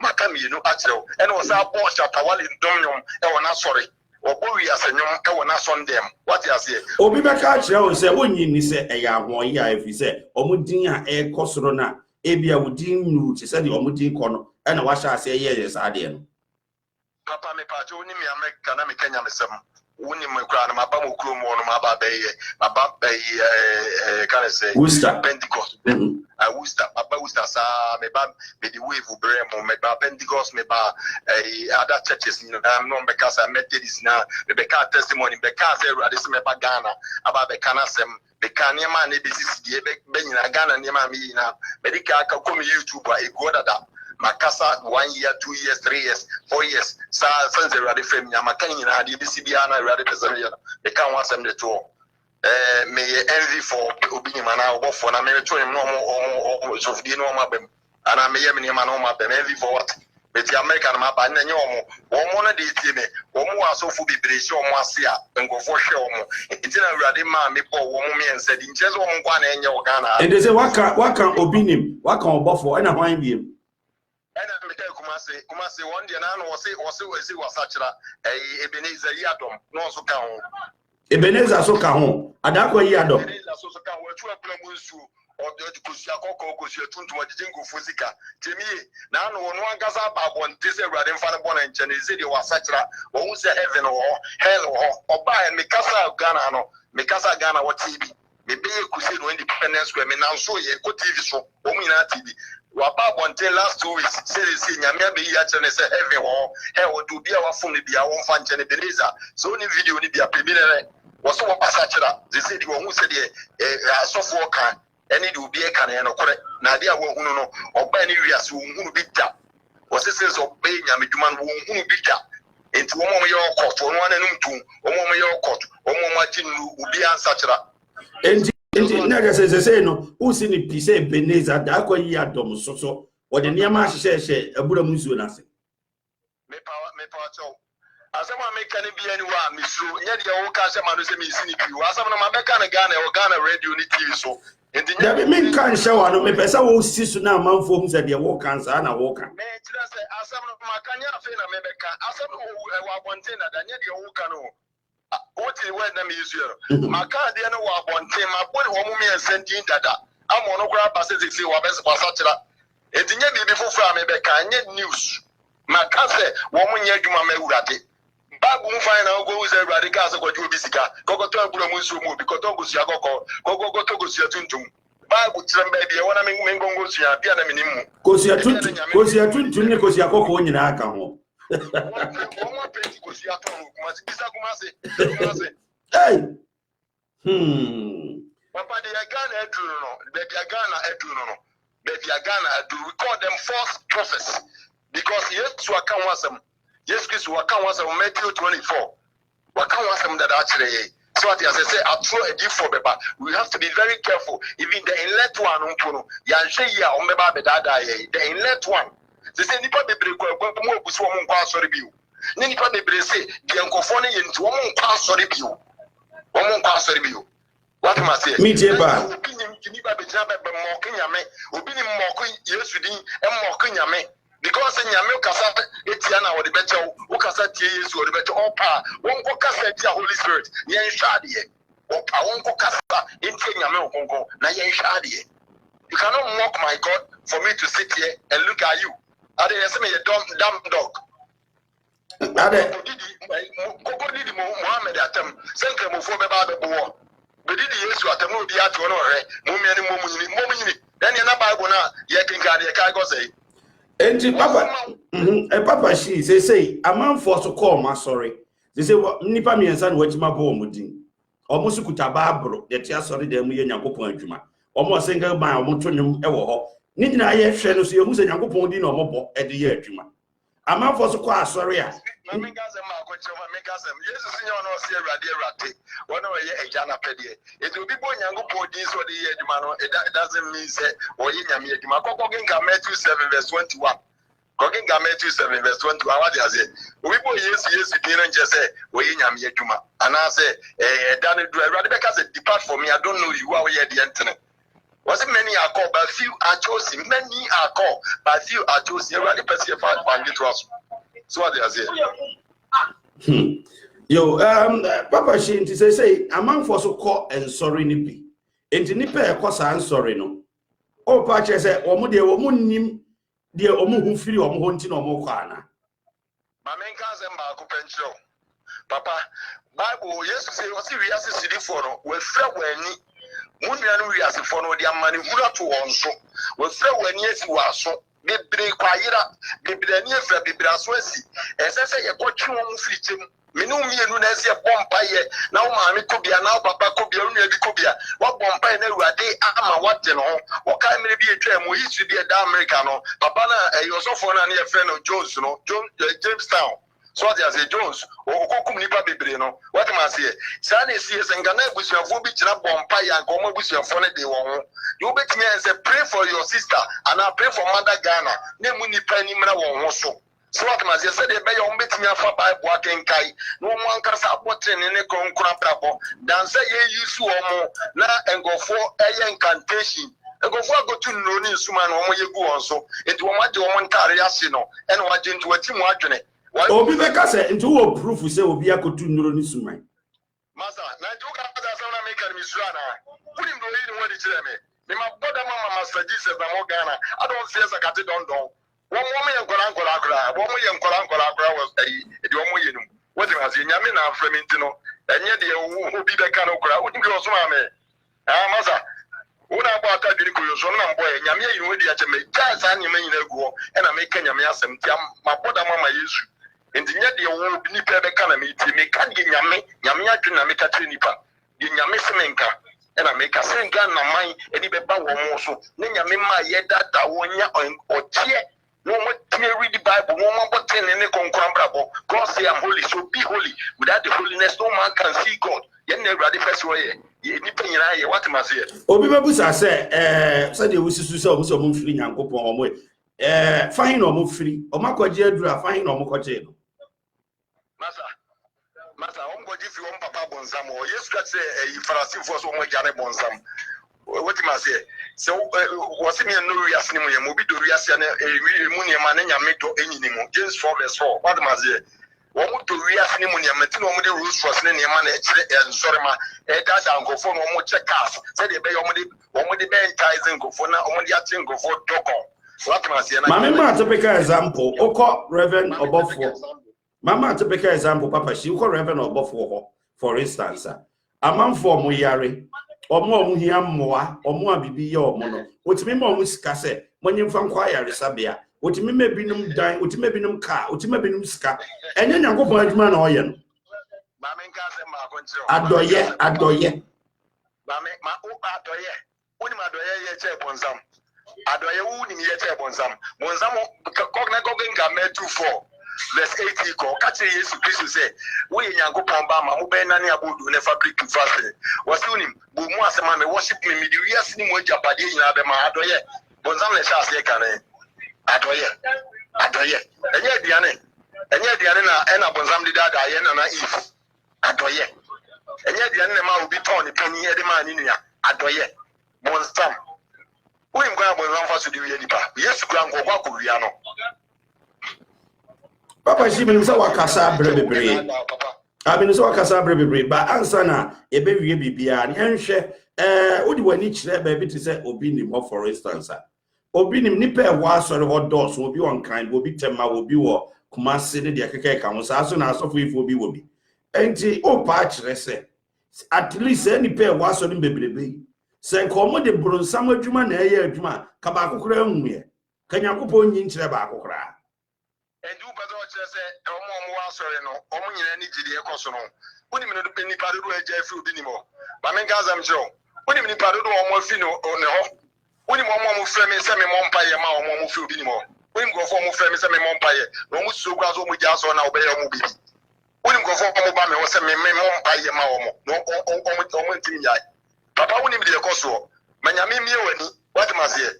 Makami, no natural, and was our boss at Awali Domium, and not sorry. Or we as a young, I will not on them. What I say? Obi Bakachi say, when you say a young one, if you say, Omudia air Cosrona. Ebia wudin nu ti se de omudin kono e na wa sha se yes ade no papa me pa jo ni me America na me Kenya me sem woni me kra na maba mo kro mo no maba be ye maba be can I say Worcester Pentecost Worcester papa Worcester sa me ba me the wave bre mo me ba Pentecost me ba other churches you know I'm no because I met this now me be ka testimony be ka say ade se me ba Ghana aba be kana sem the Kanyama ne business die be nyina Ghana ne ma mi na medical ka come YouTube a go dada makasa 1 year 2 years 3 years 4 years sa since the ready frame nyama kan nyina de BCB ana ready person ya the kan wasem de to me envy for obi nyama na obofo na me to him no mo so fidi no ma bem ana me yem nyama no ma bem envy for what Beti America na maba na nye omo na de tie me omo asofo bibreshi omo ase a ngofo hwe omo enti na urade ma me bo omo me ense di nche so omo kwa na enye o Ghana e de se waka obinim waka obofo e na hwan biem e na me ka kumase one day na no wose wasachira Ebenezer Yadom no so ka ho Ebenezer so ka ho adakwa Yadom Ebenezer so ka ho atu aplamu nsu ojo kusia kokko kusia tuntum adije ngofo zika temie na no no angaza babon tese urade mfa ne bona nche ne zedi wasachira wo hu se heaven wo hell wo oba me kasa Ghana what TV me be kusi no independence square me na so ye ko TV so o mu ina TV wa babon te last 2 weeks say nyame be ya che ne se heaven wo hell wo do bia wa fom ne bia wo mfa nche ne Beneza so ni video ni bia pebi ne wo so wo pasachira ze zedi wo hu se de asofo kan eni de obi e kan e no kore na de a wo hunu no oba ni wiase wo hunu bi da wo sese so be nyame dwuma no wo hunu bi da enti wo mo ye okot wo no ananum tu wo mo ye okot wo mo ma jinu obi ansa kira enti na ga say no who see ni pise Ebenezer da akwa yi adom so wo de niam ahye abura musuo na se me power cho asema make can be anywhere misu nya de wo ka se ma no se me sini pi asema no ma be kan Ghana o Ghana radio ni TV so enti nya me kan hye no me pesa wo sisu na amanfo hu se de wo kan sa na wo kan me tira se asema no ma kan ya fe na me be kan asema no wo abonte na da nya de wo kan no what is word na me use here ma kan de no wo abonte ma bodi wo mu me ensendin dada amo no kura passe se wo be sa kira enti nya bi fofo me be kan nya news ma kan se wo mu nya adwuma ma urade Babu mfanya go uze radical so kwaji obi sika kokoto aburo mu nso mu obi koto gosia kokko to gosia tuntum Babu tremba bia wona mengongo sia bia na menimu gosia tuntum ne gosia kokko nyina aka ho Wọ́n pẹ̀lú gosia to kuma bisa kuma se hey Papa de Ghana eduru no be Ghana eduru we call them false prophets because yes waka wasem Yes, Christ will come once of Matthew 24. What can one that actually so as I say, I throw a gift for Beba. We have to be very careful. Even the inlet one, Yanshe on Beba Bedada, the inlet one. They say Nipa Bebre more was one sorry view. Nipa Bebre say, the Uncophony into one sorry view. One sorry view. What must say? Me, Jeba. Opinion, Nipa Bejabe, mocking Yame, opinion mocking yesterday, and mocking Yame. Because in Yamil Kasa, Etiana or the better, Ukasa Tis or the better Opa, one Kokasa, Holy Spirit, Yan Shadi, Opa, one Kokasa, into Yamil Kongo, Nayan Shadi. You cannot mock my God for me to sit here and look at you. I didn't say a dumb dog. Koko did Mohammed at them, send them for the war. But did the issue at the movie at one or Mummy, then you're not Bible now, yet in Cardiac, say. Enti papa she say amanfo so call ma sorry they say nipa miensa na watima bo omudin omo su kuta baabro de tia sorry dem ye Nyankopon adwuma omo senga ban omo to nwum e wo ho ni nyina ye hwe no so ye hu se Nyankopon din na omo bo e de ye adwuma amanfo so call sorry a Jesus in your no see rade one of ye ejana pedie it will be bo Nyankopon din so de ye adwuma no it doesn't mean say o ye nyame adwuma kokko genka Matthew 7 verse 21 Kokin Matthew 7 verse 21 what they say we bo yes din nje say o ye nyame adwuma and I say dan do rade be ka say depart from me I don't know you are ye the internet was it many are called but few are chosen many are called but few are chosen rade person find it was so what they say Yo, Papa Shin to say, a man for so call and sorry nippy. And to nipper a cosa and sorry no. Oh, Patches said, or Mudia or Munim, dear Omu who feel or Montin or Mokana. My main cousin Marco Pencho. Papa, Bible, yes, say, what's the real city for no? We're fair when Munian we as a phone or the money who are to one so. We're fair when yes, you are so. Bebre Quaira, Bebre Niefa, Bebre Swesi, as I say, a coach won't fit him. Minu mienu na ese bomba ye na o maami kobia na o papa kobia o nua bi kobia wa bomba na Awurade ama wate no o kai mere bi etwa mo history bi da America no papa na eyosofo na na friend no Jones no Jamestown so they say Jones o kokum nipa bebre no what am I say sa na esi esenga na abusuafo bi kira bomba ya nko mo abusuafo na de won ho you betimi and say pray for your sister and I pray for mother Ghana na mu nipa ni mra won ho so so what am I say they be your betimi afa Bible akenkai no one kasa abotre ne kronkron brabo dan say ye use omo na engofo eye incantation engofo go to no ni suma no omo yegu won so enti omo ade omo ntare ase no ene waje ntu wati mu adwene obi be ka say ntu wo proof say obi akotu nnuro ni suma masa na ntu ka za so na make an misura na kuni ndo yi ni wadi kire me ma boda mama Master Jesus na mo Ghana I don't see sakate don one woman and Kola, one way and Kola was a woman. What you have seen, Yamin and Fremintino, and yet who be the kind of crowd, wouldn't go so, mamma. Ah, Massa, what about that? You son boy, Yamia, you would yet make jazz and you may go, and I make Yamia some jam, my brother mamma issue. And yet you won't be the economy to make Yamia to make a trinipa, Yamia Semenka. And I make a same gun na mine, and if a bow also, then Yamima yet that I won or cheer. No one read the Bible, no one but 10 and concrumbrable. God say I'm holy, so be holy. Without the holiness, no man can see God. Yen never the first way. nipa nyina ye what must say obi bebusa say say de wusisu say omuso omu mfiri nyankopon omo fahin no omu firi omakwaje adura fahin no omu kwaje no masa omgoji fi om papa bonsam o yesu ka say farasi fo so omo jare bonsam what must say so wasi me no wiase ni mu ye mo bi do wiase na mu ne ma na nyame do enyini mu James 4:4 what must say womu to wiase ni mu ne ma ti no mo de rules for ne ma na ekire nsori ma da da ngofo no mo check cars say de be yo mo de be enticing ngofo na mo de ati ngofo dokon what must say na mama ma typical example oko Reverend Obofo mama typical example papa she oko Reverend Obofo ho for instance amanfo mo yare omo hia mmoa omo abibi ye omo no otimi ma omo sika se monyemfa nkwa yare sabia otimi ma binum dan otimi binum ka otimi binum sika enye nyankopon adwuma na oye no mama nka se ma konti adoye mama ma o adoye woni ma adoye ye che bonsam adoye woni mi ye che bonsam kogna gogenga me 24 verse 80 ko kache Yesu Kristo se wo ye nyankopon ba ma mo be na ne abodu ne fabric fast wasi unim bo mu asema me worship me mi di wiase ni mo japade nyina be ma adoye bonsam le sha se kan adoye enye diane na bonsam di dada ye na if adoye enye diane na ma obi ton ni pani e de ma ni nua adoye bonsam unim kwa bonsam fa so di wi nipa Yesu kwa nkọ kwa ko wia no papa shi bin say wakasa brebebre abin say wakasa brebebre ba ansa na ebe wie bibia nhwe odi wani kire ba bi te say obi nim ho for instance obi nim nipa e wa asori ho dos obi on kind obi tema obi wo kumase de akeka ka ho sa so na asofo ifo obi wo bi enti o pa kire say at least nipa e wa asori bebrebe se nko de bronsam adwuma na eye adwuma ka ba akokora nwuye ka nyakopo nyi kire ba akokora edu bedo chese omo wa sori no omo nyina ni jide ekoso no woni mino do nipa do eja fi obi nimo ba men gazam jo woni mino nipa do omo fi no ne ho woni mo frɛ me se me mo mpaye ma omo fi obi nimo woni gofo mo frɛ me se me mo mpaye no mo su gwa so mo ja so na obeye mo bibi woni gofo mo ba me wo se me mo mpaye ma omo no omo ntimi yai papa woni mi de ekoso manyame mi wani what must say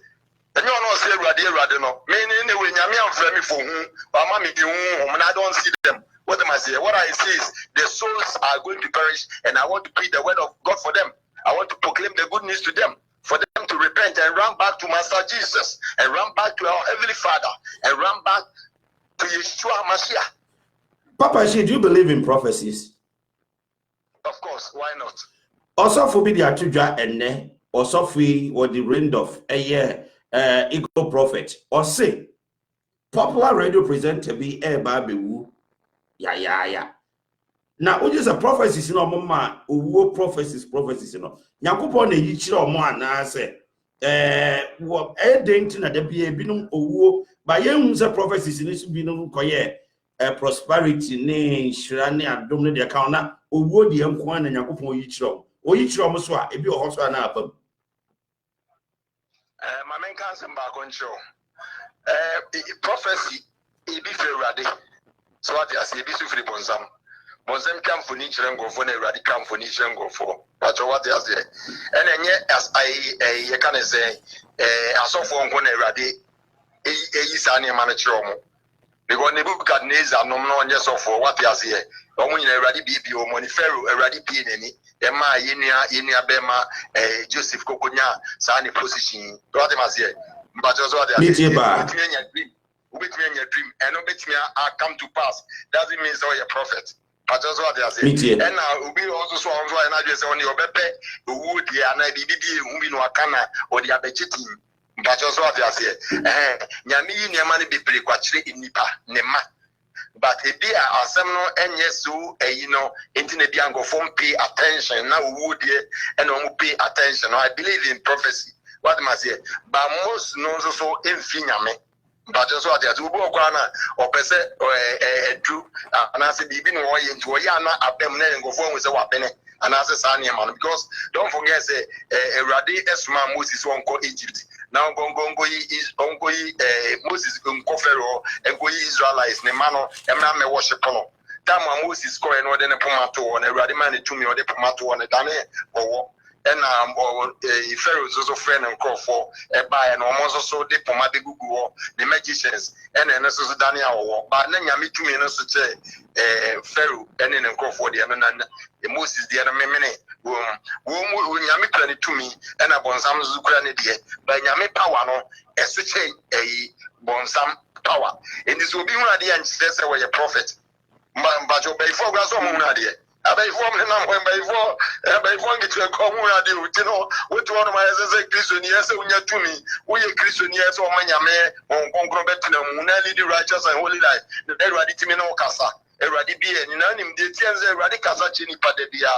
enyo no say Awurade no me ne we nyame amfra me for hu ama me hu I don't see them what am I say what I see is the souls are going to perish and I want to preach the word of God for them. I want to proclaim the good news to them for them to repent and run back to Master Jesus and run back to our Heavenly Father and run back to Yeshua Mashiach. Papa, do you believe in prophecies? Of course, why not? Also for be the atudwa enne also free or the reign of a year eagle prophet or say popular radio presenter be a baby woo ya now what is a prophecies no mama owo prophecies no nyankopon na yi kire omo ana say wo dent na da bia binum owo ba yehun say prophecies ni so binum koye prosperity ne shira ne adom ne de ka na owo de enko na nyankopon yi kire oyi kire omo so a ebi o so na abam my main cousin ba control prophecy e be Awurade so what you say be so free bonsam come for ni kire ngofo na Awurade come for ni kire ngofo but what you say and enye as I can say asofo nko na Awurade eyi sa ne ma na kire omo because Nebuchadnezzar no onye sofo what you say omo nyina Awurade bi omo ni Pharaoh Awurade bi nani ema yenia bema Joseph kokonya sa ni position what you say but also what you say with me dream and obet me come to pass doesn't mean so a prophet but also what you say and now ubi also so on so na just on your bepe owu di ana bibidi hu no akana or the abechiti but also what you say nyame yi niam na bebre kwakire inipa ne ma but e be asem no enye so no enti na bi angofo pay attention na owu di and o pay attention. I believe in prophecy what must say but most no so emfi nyame but also what you go kwa na o pese edu ana se bibi no wo ye nti wo ya na abem na ngofo hu se wa bene ana se sa ne man because don't forget say Awurade esuma Moses wonko Egypt now gongo is onko Moses nko Pharaoh enko Israelites ne mano emra me worship no time Moses ko e no de ne pomato na Awurade man ne tumi o de pomato ne dane owo and Pharaoh's also friend and call for a buy and almost so the pomade gugu, the magicians, and then also Daniel, but then Yami to me and such a Pharaoh and then call for the the most is the other minute. Whom Yami plan to me and upon some Zukranidia, but Yami power no, a such a bonsam power. And this will be one of the ancestors were a prophet. But you pay for grass or monadia. I pay for me now when by get to a common radio, you know, what one of my Christian years when you're to me, we are Christian years or when you're on Concrobetina, Munali, the righteous and holy life, the Radimino Casa, a Radibia, and none in the Tians, a Radicasa Chinipa de Bia,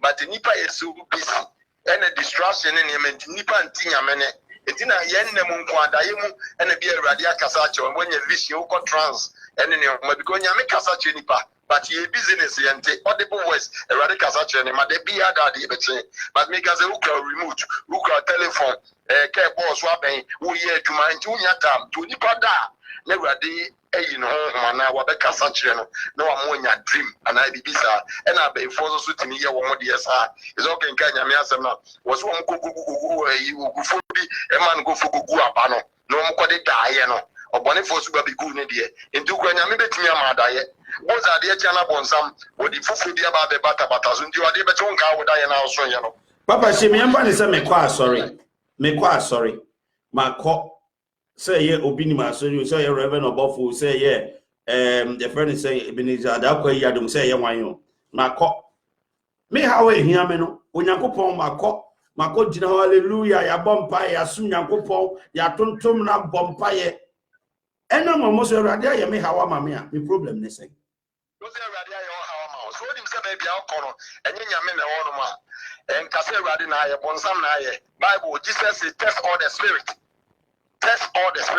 but the Nipa is so busy, and a distraction in him, and Nipa and Tina Mene. Etina yenne munkwanda yemu ene bia radia kasacho when you vision you trans ene ne ma because nyame kasacho nipa but ye business yente audible voice e radia kasacho ne ma de bia dade beche but me kaze ukra remote ukra telephone ke boss wa ben wo ye aduma nti unya tam to nipa da na radia eyi no mana wa be kasacho no na wa mo nya dream ana bibisa ena be forzo so timi ye wo mo de sa is okay nka nyame asem na wo so mo gugu a man go for Gugu Abano, no more de die, no, or Boniface will be good in the in Duquania, maybe Timia diet. Was a dear Chana Bonsam, what the fufu be about the Batabatas, and you are the Betonka would die and also, you know. Papa, she me ambani say me kwa sorry. Ma ko say ye obinima so you say Reverend Obofu say ye the friend is saying Ebenezer da kwa yadum say ye wanyo. Ma ko me hawe hia me no Onyankopon ma ko Makojina hallelujah ya bompa ya sum Nyankopon ya tontom na bompa ye ena mamo so radia ye me hawa mame a me problem ne say no say radia ye hawa ma so dim say bia okono enye nyame na wono ma en ka say radia na ye bonsam na ye Bible Jesus says test all the spirit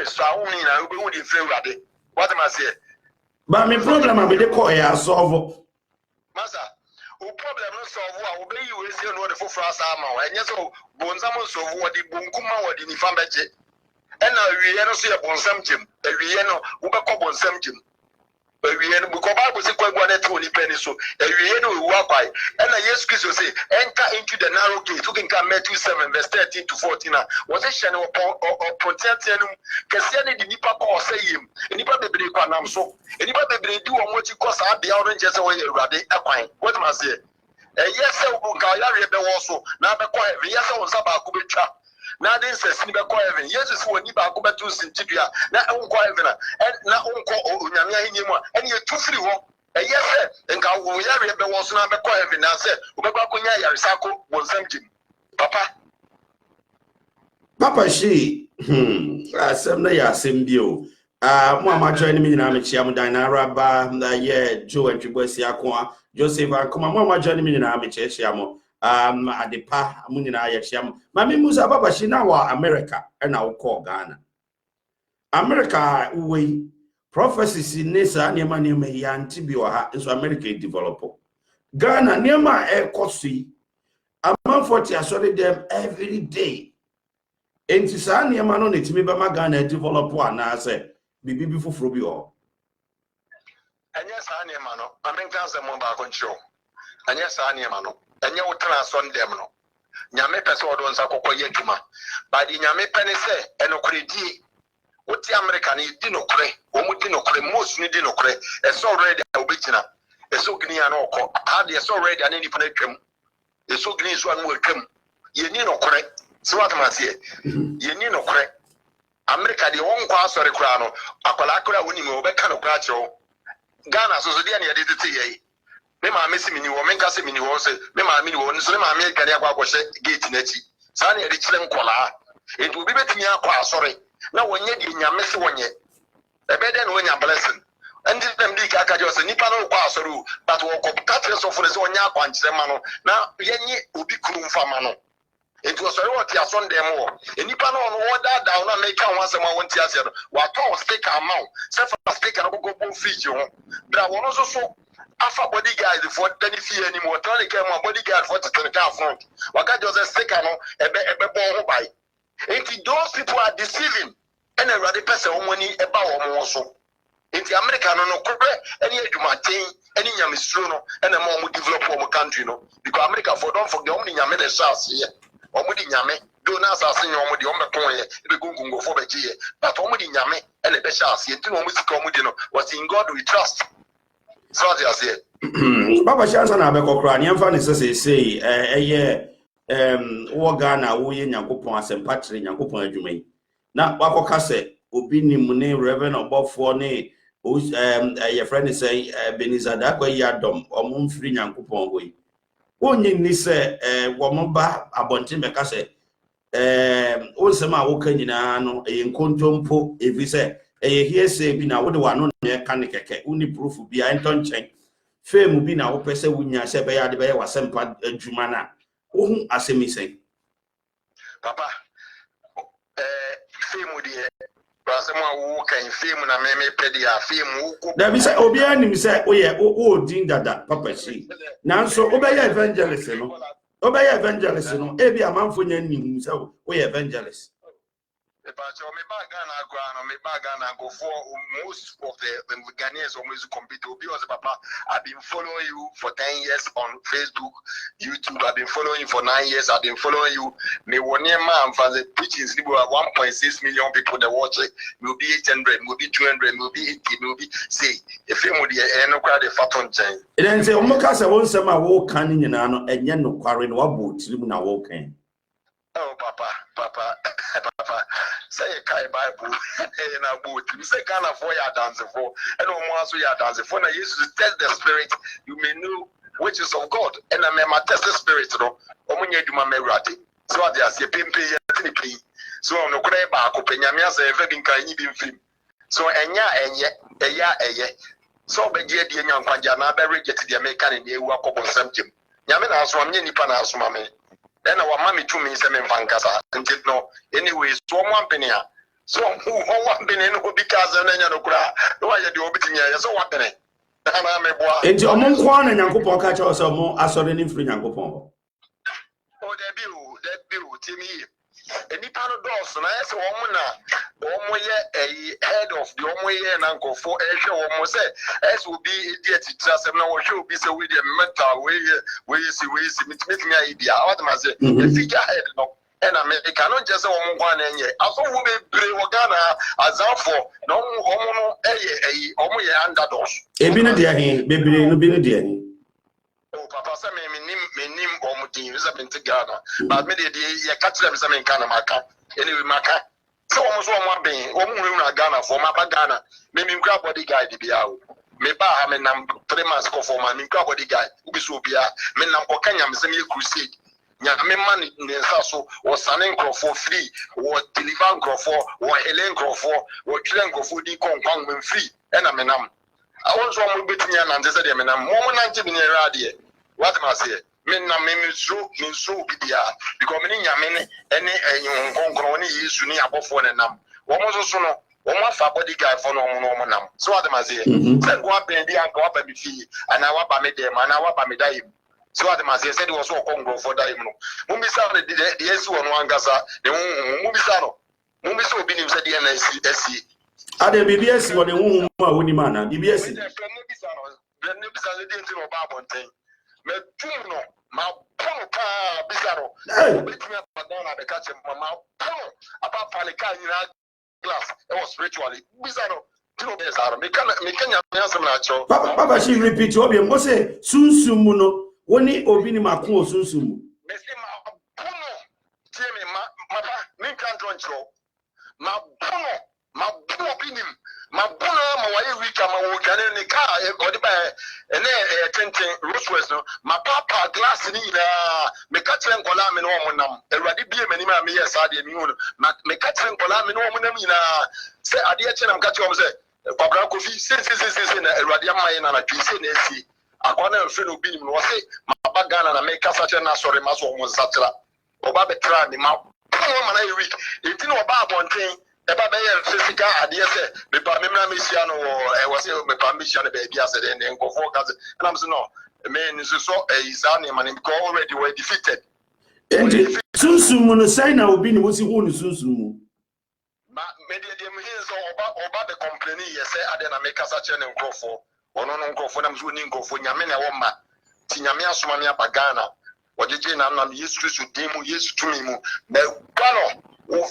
so I won't na we would feel radia what am I say but me problem am dey call ya solve masa o problem no solve a obey you we say no the for asa ma wa enye so bonsam solve wo di bunkuma wo di nifa beje ena wiye no so ye bonsam jem wiye no wo be ko bonsam jem wiye no because Bible say kwagwa na to ni penny so wiye no wu akwai ena Jesus Christ say enter into the narrow gate you can come Matthew 7 verse 13 to 14 was it shane or protect enum kese ne di nipa ko say yim nipa bebre kwa nam so nipa bebre di wo mo ti ko sa bia orange say wo ye urade akwan what am I say yes say wo ka ya re be wo so na be ko heaven yes say wo sa ba ko betwa na den sesi ni be ko heaven Jesus wo ni ba ko betu sintidua na wo ko heaven na wo ko onyame ahenni mu a ene ye tu firi ho yes say nka wo ya re be wo so na be ko heaven na say wo be ko nya ya resako wo nsam jim Papa she asem na ya asem bio mo amajo ni nyina me chia mo dan na raba na ye Joe Ntwebosi akwa Joseph akoma mo amajo ni nyina me chia mo adepa mo nyina ya chia mo mami musa papa she na wa America na wo call Ghana America we prophecies ni sa niema ya ntibi wa ha so America develop Ghana niema ekosi amanfo ti asori them every day enti sa niema no netimi be ma Ghana develop na say bibi foforo bi o anya sa niema no amenka se mo ba ko nchiro anya sa niema no anya wotra so ndem no nyame pese odo nsa kokọ ye dwuma ba di nyame pene se enokredi woti America ni di nokre o mu di nokre most ni di nokre eso already obegina eso gni ya no okọ ade eso already ani ni pene twam eso gni so anu atwam ye ni nokre so what am I say ye ni nokre America de won kwa asori kura no akwala akura woni me obeka no kura kyewo Ghana so dia na ye de tete ye me ma mesi mini wo menka se mini wo se me ma mini wo so me ma me kani akwa kwhye gate na chi sa na ye de kire nkola edu bi betimi akwa asori na wonye di nyame se wonye ebede na wonya blessing and them di ka jo se nipa no kwa asori but wo ko katre so for se wonya akwa nkire ma no na yenye obi kuru mfa ma no it was sorry what ya Sunday more. Nipa no on that down na make kan once ma wonti ase no. Wa ton stick amount. Say for stick na go go feed you. Bra won so afa bodyguard for benefit anymore. Tell the came bodyguard for to the car front. Wa ka just stick no ebe bon ho bai. Those people are deceiving. And a radi person money eba wo mo so. Inti America no kore any edumaten any nyamisro no and more develop our country no because America for don't forget only nyame the chance here omudi nyame do na asase nyomudi omekon ye be gungungo for beji ye but omudi nyame and the chance ye nti no musika omudi no was in God we trust so what you say Baba Shansa na be kokra ne mfa ne say wo Ghana wo ye Nyankopon asempatre Nyankopon adwuma yi na wakoka se obi nim ne Reverend Obofo ne your friend say Benizada kwa yadom omumfiri Nyankopon ho yi onye ni se wo mo ba abonte meka se onsema a woka nyina no nkontompo evi se hearsay bi na wo de wano ne ka ne keke uni proof bi a enton chen fame bi na wo pese wunya se be ya de be wasempa adwuma na wo asemi sei papa fame di Brasema wo kan fame na me pedia fame wo da bi say obi anim say oye o din dada papa shi nanso obeya evangelist no ebi amanfo nya nim say oye evangelist But me back go for most of the Ghanaians always compete. Because Papa, I've been following you for 10 years on Facebook, YouTube. I've been following you for 9 years. I've been following you. Me one year man for the preachings. We have 1.6 million people that watch it. Will be 800, will be 200, will be 80, will be say. If you would no crowd the fat on chain. Then say Omoka say won say ma wo kan ni na no enye no kware no wabo tirim na wo kan. Oh Papa. Say a Kai Bible, and I boot. You say Ghana for your dance for, and no more so your dance for. Now, you to test the spirit, you may know which is of God, and I may test the spirit. No, when you do my merati, so I say, Pimpi, so on the Creba, Copenhagen, say, Febin Kaini bin film. So, and ya, so be dear young Panjana, very get the American in the work of something. Yamina, so I'm Nipan as mammy. Then our mammy to me, Semen Vancasa, and did no, anyways, so one penny. So, who one penny who because and then you cry, no, I do opening here, so what penny. And your mom, one and Uncle catch us more as or any free Uncle. Oh, that bill, Timmy. Any part of those, and I said, Woman, a head of the Omoye and Uncle for Asia, almost said, as will be idiot, just and now should be so with the mental way, we see, making an idea. What am I saying? The figurehead, no, and America, not just a woman, one and yet. I thought we be brave Ghana as out for no a Omoye underdogs. A been a dear, baby, no been a dear. Oh, Papa, some me name Omutin, is up in Ghana, but maybe you catch them some in Kanamaka. Anyway, Maka. So almost one being, Ghana for my Ghana, maybe grab body guy to be out. Maybe I mean, 3 months go for my grab body guy, who is will be a men of Kanyam semi crusade. Yame money in the house or Sanen for free, or Tiliban for, or Helen for, or Chilen for the compound when free, and I mean, I was one with me and said, I'm more 90 minutes. What am I saying? Men na men so be because many yamene any young is uni above one and nam. One was also no one for body guy for no nam. So what am I saying? Said go up and go up and fee, and I want by them, and I want by me die. So what am I saying? Said it was so Congo for die. Mumbi sounded the S one Gaza, the Mumbi Mumbi so be him said the NSC. Are the BBS or the woman, Winimana, BBS? Me tuno ma pono ka bizarro betimi apadana be catch mama pono apa palika nyina glass it was spiritually bizarro tuno bizarro me kanya ansem na cho Papa she repeat obi mo say sunsumu no woni obi ni makon sunsumu me say ma pono tie me ma me kan troncho ma pono binim ma bono ma waye wika ma wo gane ne ka odi ba ene tenten Rolls-Royce no ma papa glass ni na me ka tren kola me no mo nam ewade bie mani ma me yes ade mi hu me ka tren kola me no mo nam ina se ade e chenam ka twa mo se kwabra kofi se na ewade amaye na twi se na esi akwana mfe no binim no se ma ba Ghana na me ka sa chen na sori ma so mo satira oba be tra ni ma pono ma na e week enti no oba abonten eba be physical adie se me pa me na mesia no e was me pa mesia no baby as the nkofo kaze and I'm saying no me nso so is an man because already were defeated and sunsumu no say na obi ni wosi hu ni sunsumu ma me de dem hin so oba be complain explain yes ade na make us ache ne nkrofo ono no nkrofo na mzo ni nkrofo nyame na wo ma ti nyame asoma me abagana ojeje na na Yesu Kristo demu Yesu tumi mu na kwano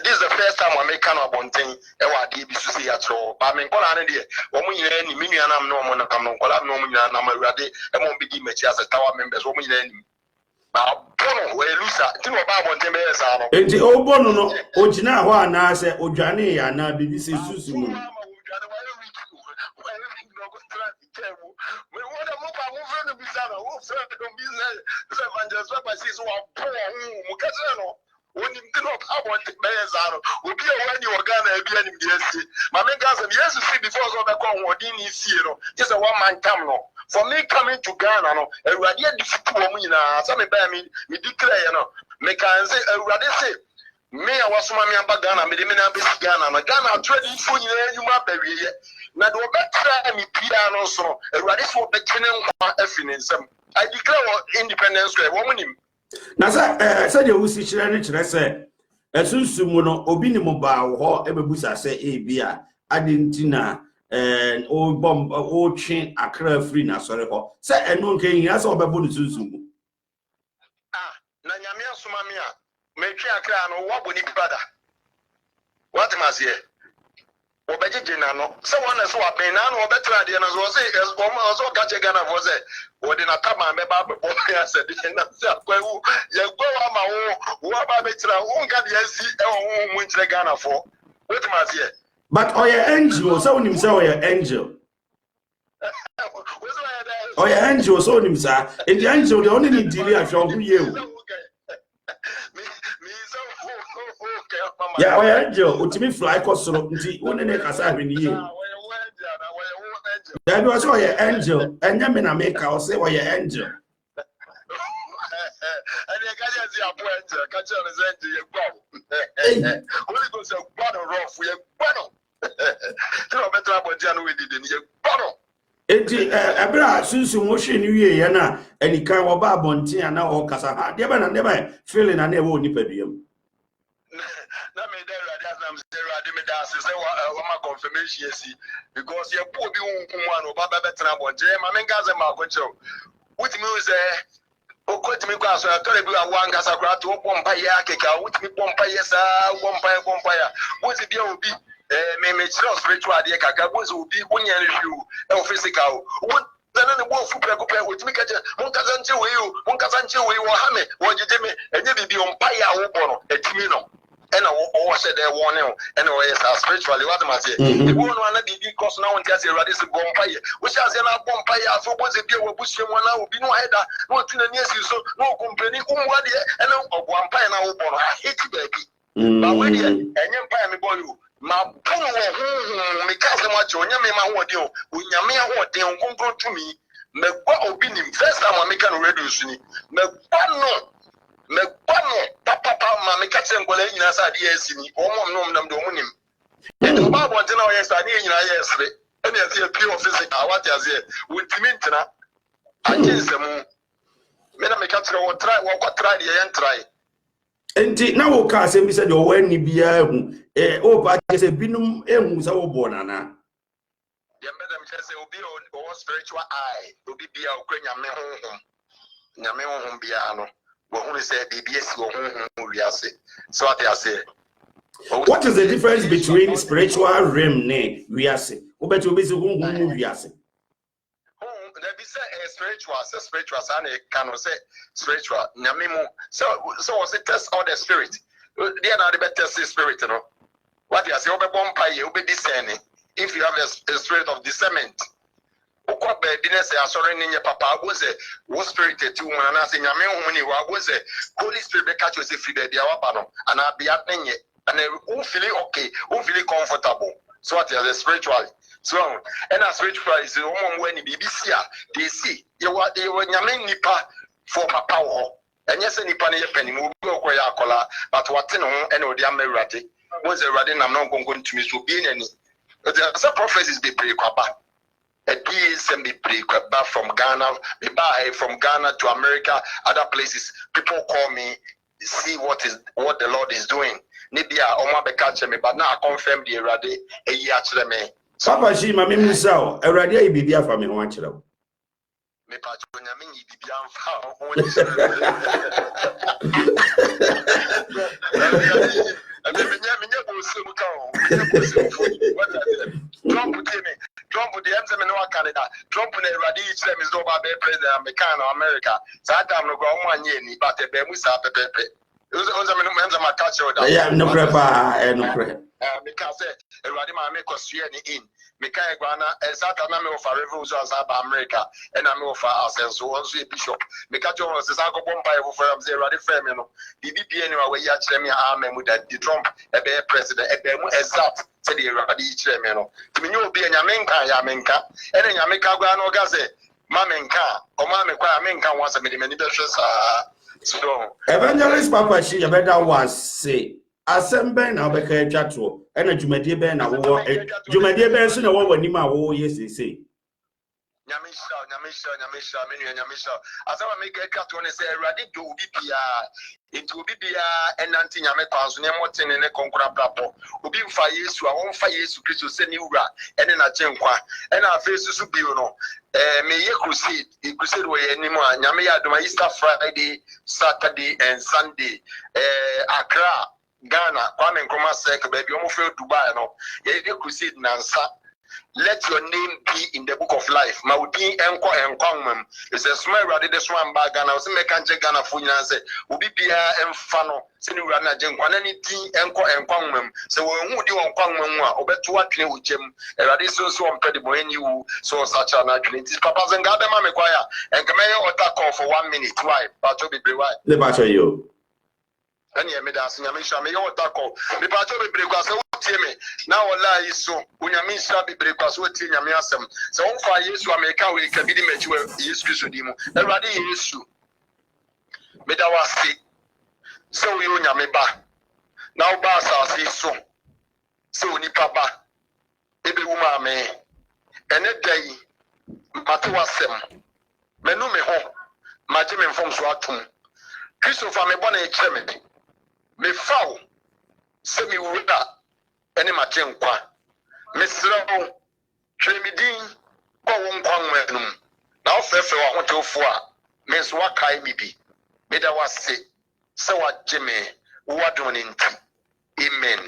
this is the first time I make kind of bonten e wa de bi so say atro ba me nkola na de wo mu nyina ni menu anam no mo na kam no nkola no mo nyina na mawurade e mo bigi machi as tower members wo mu nyina ni ba bono we lusa ti no ba bonten be yesa no enti o bono no o gina ho ana se odwane ya na bibi se susu mu when you do not have one Bezaro, will be when you are gonna be any DSC. My main guys, yes, to see before so back on what didn't see, just a one man come no. For me coming to Ghana, no, a radiant difficult woman, some by me declare, make I say, a radiant me, I was my man Ghana, made him in a Ghana, Ghana trading for you, my baby. Now, do better me piano so, a radiant for the Kenyan I declare independence, woman. Na sa de wusi kire ne kire se esunsumu no obi ni mo ba wo ho ebebusa se bia adentina o bom o twe akra free na sore ho se eno nke hia se obebo ni sunsumu na nyame asoma me a me twe akra no wo boni bada what must here obejeje na no se wona so aben na no obetra de na so se o ga che Ghana for se o de na tama me ba bo ya se de na se akwawu ye gbo wa ma wo ba betra wo nga de asi e wo mu nchire Ghana for what must here but oya angel so nim say oya angel oya angel so nim say in the angel the only need delay after who you yeah, oya angel utimi fly kosoro nti woni ne kasa ahweni ye that was oya angel enya me na make o say oya angel and you can't see a point, catch on his end, you go. Only goes a bottle rough, we a bottle. You know, better about January did in your bottle. Enti ebra sunsun wo hwe ni wie ye na anikan wo ba abonten ana o kasa ha de ba na de ba feeling na e wo nipaduam na me dey ready as am say ready me da say wa ma confirmation yesi because ye po bi hu anu ba betra abonten ma me ngaze ma akocho with me say okotimi kwa so atore bi wa ngasa kra to pompa ya keka wutimi pompa yesa pompa ya wozi bia obi me chiro spiritual de kaka wozi obi wonya review e physical wo tana ne bo fu preko pre wutimi kaje mon kaza nche we wo ha me wo jejeme enye bibi ompa ya wo bono etimi no and I said they warning and spiritually what am I say? The one wanna be because now one can say radis bompire, which has an bompire for once a beer will push him one will be no header, no to the near so no complaining and one pie now born. I hate you, baby. But when you and empire me boy, my poor me cast a much on Yamma what you, when Yamma what they won't go to me, make what opinion first time I make a reduce me, make one me kwano papa ma me ka chen kwala nyina sa de asini o mom nom nam do munim e do ba bonte na o yesa de nyina yesre e na se pure physical what is here witimi ntina anje nsemu me na me ka chen wo try wo kwa try de yen try enti na wo ka asem bi se de o wani bia hu o ba se binum ehu sa wo bo nana ye madam say obi o spiritual eye obi bia o kwanya me honhom nyame honhom bia no. What is the what is the difference between spiritual realm ne wiase obeto bezi hunhun wiase there be say spiritual say can say spiritual nyamemu so was it test all the spirit there na the better say spirit no what you say obebom paye obe discerning if you have a spirit of discernment okwa be dinese asore ninye papa go say wo spirit eti wo na say nyame hu ni wa go say holy spirit be catch you say free there wa ba no and bia nenye and who feeling okay who feeling comfortable so what is spiritually so and spiritually is wo when BBC they see you nyame nipa for papa ho enye say nipa ne ye pani mo bi okoya akola but what no and odi amewrade wo say rade nam no gongo ntumi so bi nani the prophecies be pray kwaba and be back from Ghana, from Ghana to America, other places. People call me, see what the Lord is doing. Maybe I catch me, but now I confirm the already a year to me. Papa she ma me musa awrade ayi bibia fa me ho akere wo me pa cho nyame yi bibia mfa ho me bo se mu ka o me bo se fu what Trump the MSM no Canada Trump na awrade yi kire me so ba be president America sa time no go mo anye ni but e be mu sa pepepe unza ma catch you that yeah no prepare no prepare because awrade ma me kosue ni in Mika Guana, Sata Name of Reviews as America, and I'm of Ascenso, also a bishop. Mika Jones is Uncle Bombay for Zero Femino. The BPN away Yachemia Army with the Trump, a bear president, a bear exact, said the Radi Chemino. To me, you'll be in Yamenka, and in Yameka Guano Gaze, Mamenka, or Mameka Menka once a many so Evangelist Papa, she a better was say. Assemble na obeka twato ena dwumadie ben na wo dwumadie ben so na wo wani ma wo yesese nyamisha menu nyamisha asama make twato ne say awrade do obi bia etu obi bia enanti nyame kwanso ne motene ne konkora brapo obi mfa Yesu a won fa Yesu Kristo se ni wura ene na chenkwa ena afesu su bio no me ye crusade we enimu a nyame ya adoma Easter Friday Saturday and Sunday Accra Ghana, Kwame Nkrumah Sek, baby, almost failed Dubai. No, you crusade Nansa. Let your name be in the book of life. Maudi Enko and Kwangmem. It's a small rather this one bag Ghana. I was making Ghana for you and say, Ubibia and Fano, Sinurana Jen, Kwanani Enko and Kwangmem. So when you do on Kwangmem, or bet to what you with Jim, and I so incredible when you saw such an accident. Papa's and Gada Mamequire and Kameo Otako for 1 minute. Why? But to be bright. The battle you. Any medicine, Yamisha, may you tackle. The battle be breakfast. Me now, Allah is so. Unyamisha be breakfast. What in Yamiasam? So, on fire, yes, you America, we can be the mature. Yes, Christodimo. Everybody is you. Medawasi. So, you Yamiba. Now, Basa see so. So, Nipaba. Ebe Uma me. And a day, Matuasem. Menu me home. Majim from Swatum. Christopher me born a chemist. Me foul, semi wuda, any machin qua. Miss Slow, Tremidine, Bowum Quangmenum. Now, Fefe, I want to for Miss Wakai Mibi. Made I was sick. So what, Jimmy, what doing in Amen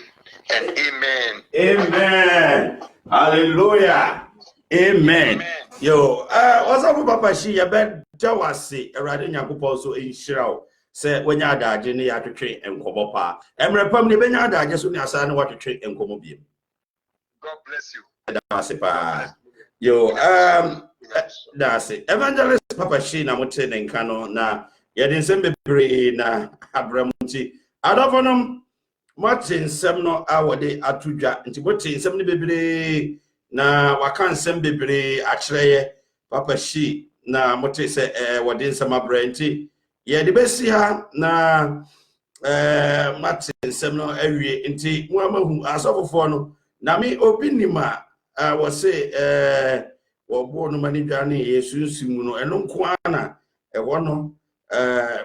and amen. Amen. Hallelujah. Amen. Yo, what's up, Papa? She, I bet Jawasi, a riding Yakupo so in Shirao. Say when you are Jenny at the train and Kobopa. And repam the Benyada just when you are what to train and Komobium. God bless you. That's it. Yo, that's it. Evangelist Papa Shina Moten and Cano na Yadin Sembe na Abramuti. Adovanum Martin Semno our day atuja into what in 70 baby na wakan Sembe actually Papa Shi na Mote say wadin sama brenti. Yeah, the best here na Martin Semno area inti Muamahu as of for no. Na me opinima was say born manijani yesu simuno eno nkwana ewono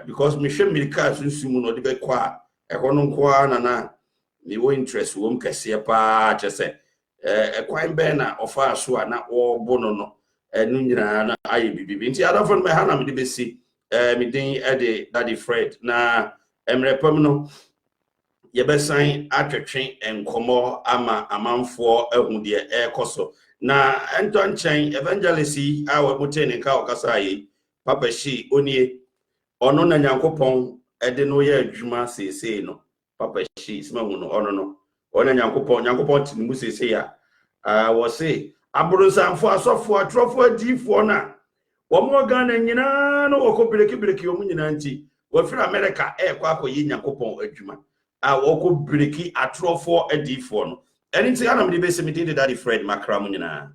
because me hwe mirika sunsumu no de be kwa ewono nkwana na me wo interest wo mkase pa chese ekwan be na ofa so na wo bono no enu nyina na aye bibi nti adafo me ha na me de besi me din ede Daddy Fred na emrepam no yebesan atwetwe enkomo ama amanfo ehu de ekoso na entonchen evangelist awe mutene ka okasa yi Papa Shi onie ono na Nyankopon ede no ye adwuma sese no Papa Shi smahu no ono no ona Nyankopon tinimu sese ya wo se aburunsanfo asofo atrofo adifo na wo mo Ghana nyina no okobireki wo nyina nti wo fira America kwa akoyi Nyankopon adwuma woko breki atrofo adifo no eni nti ana me de bese me de Daddy Fred makra mu nyina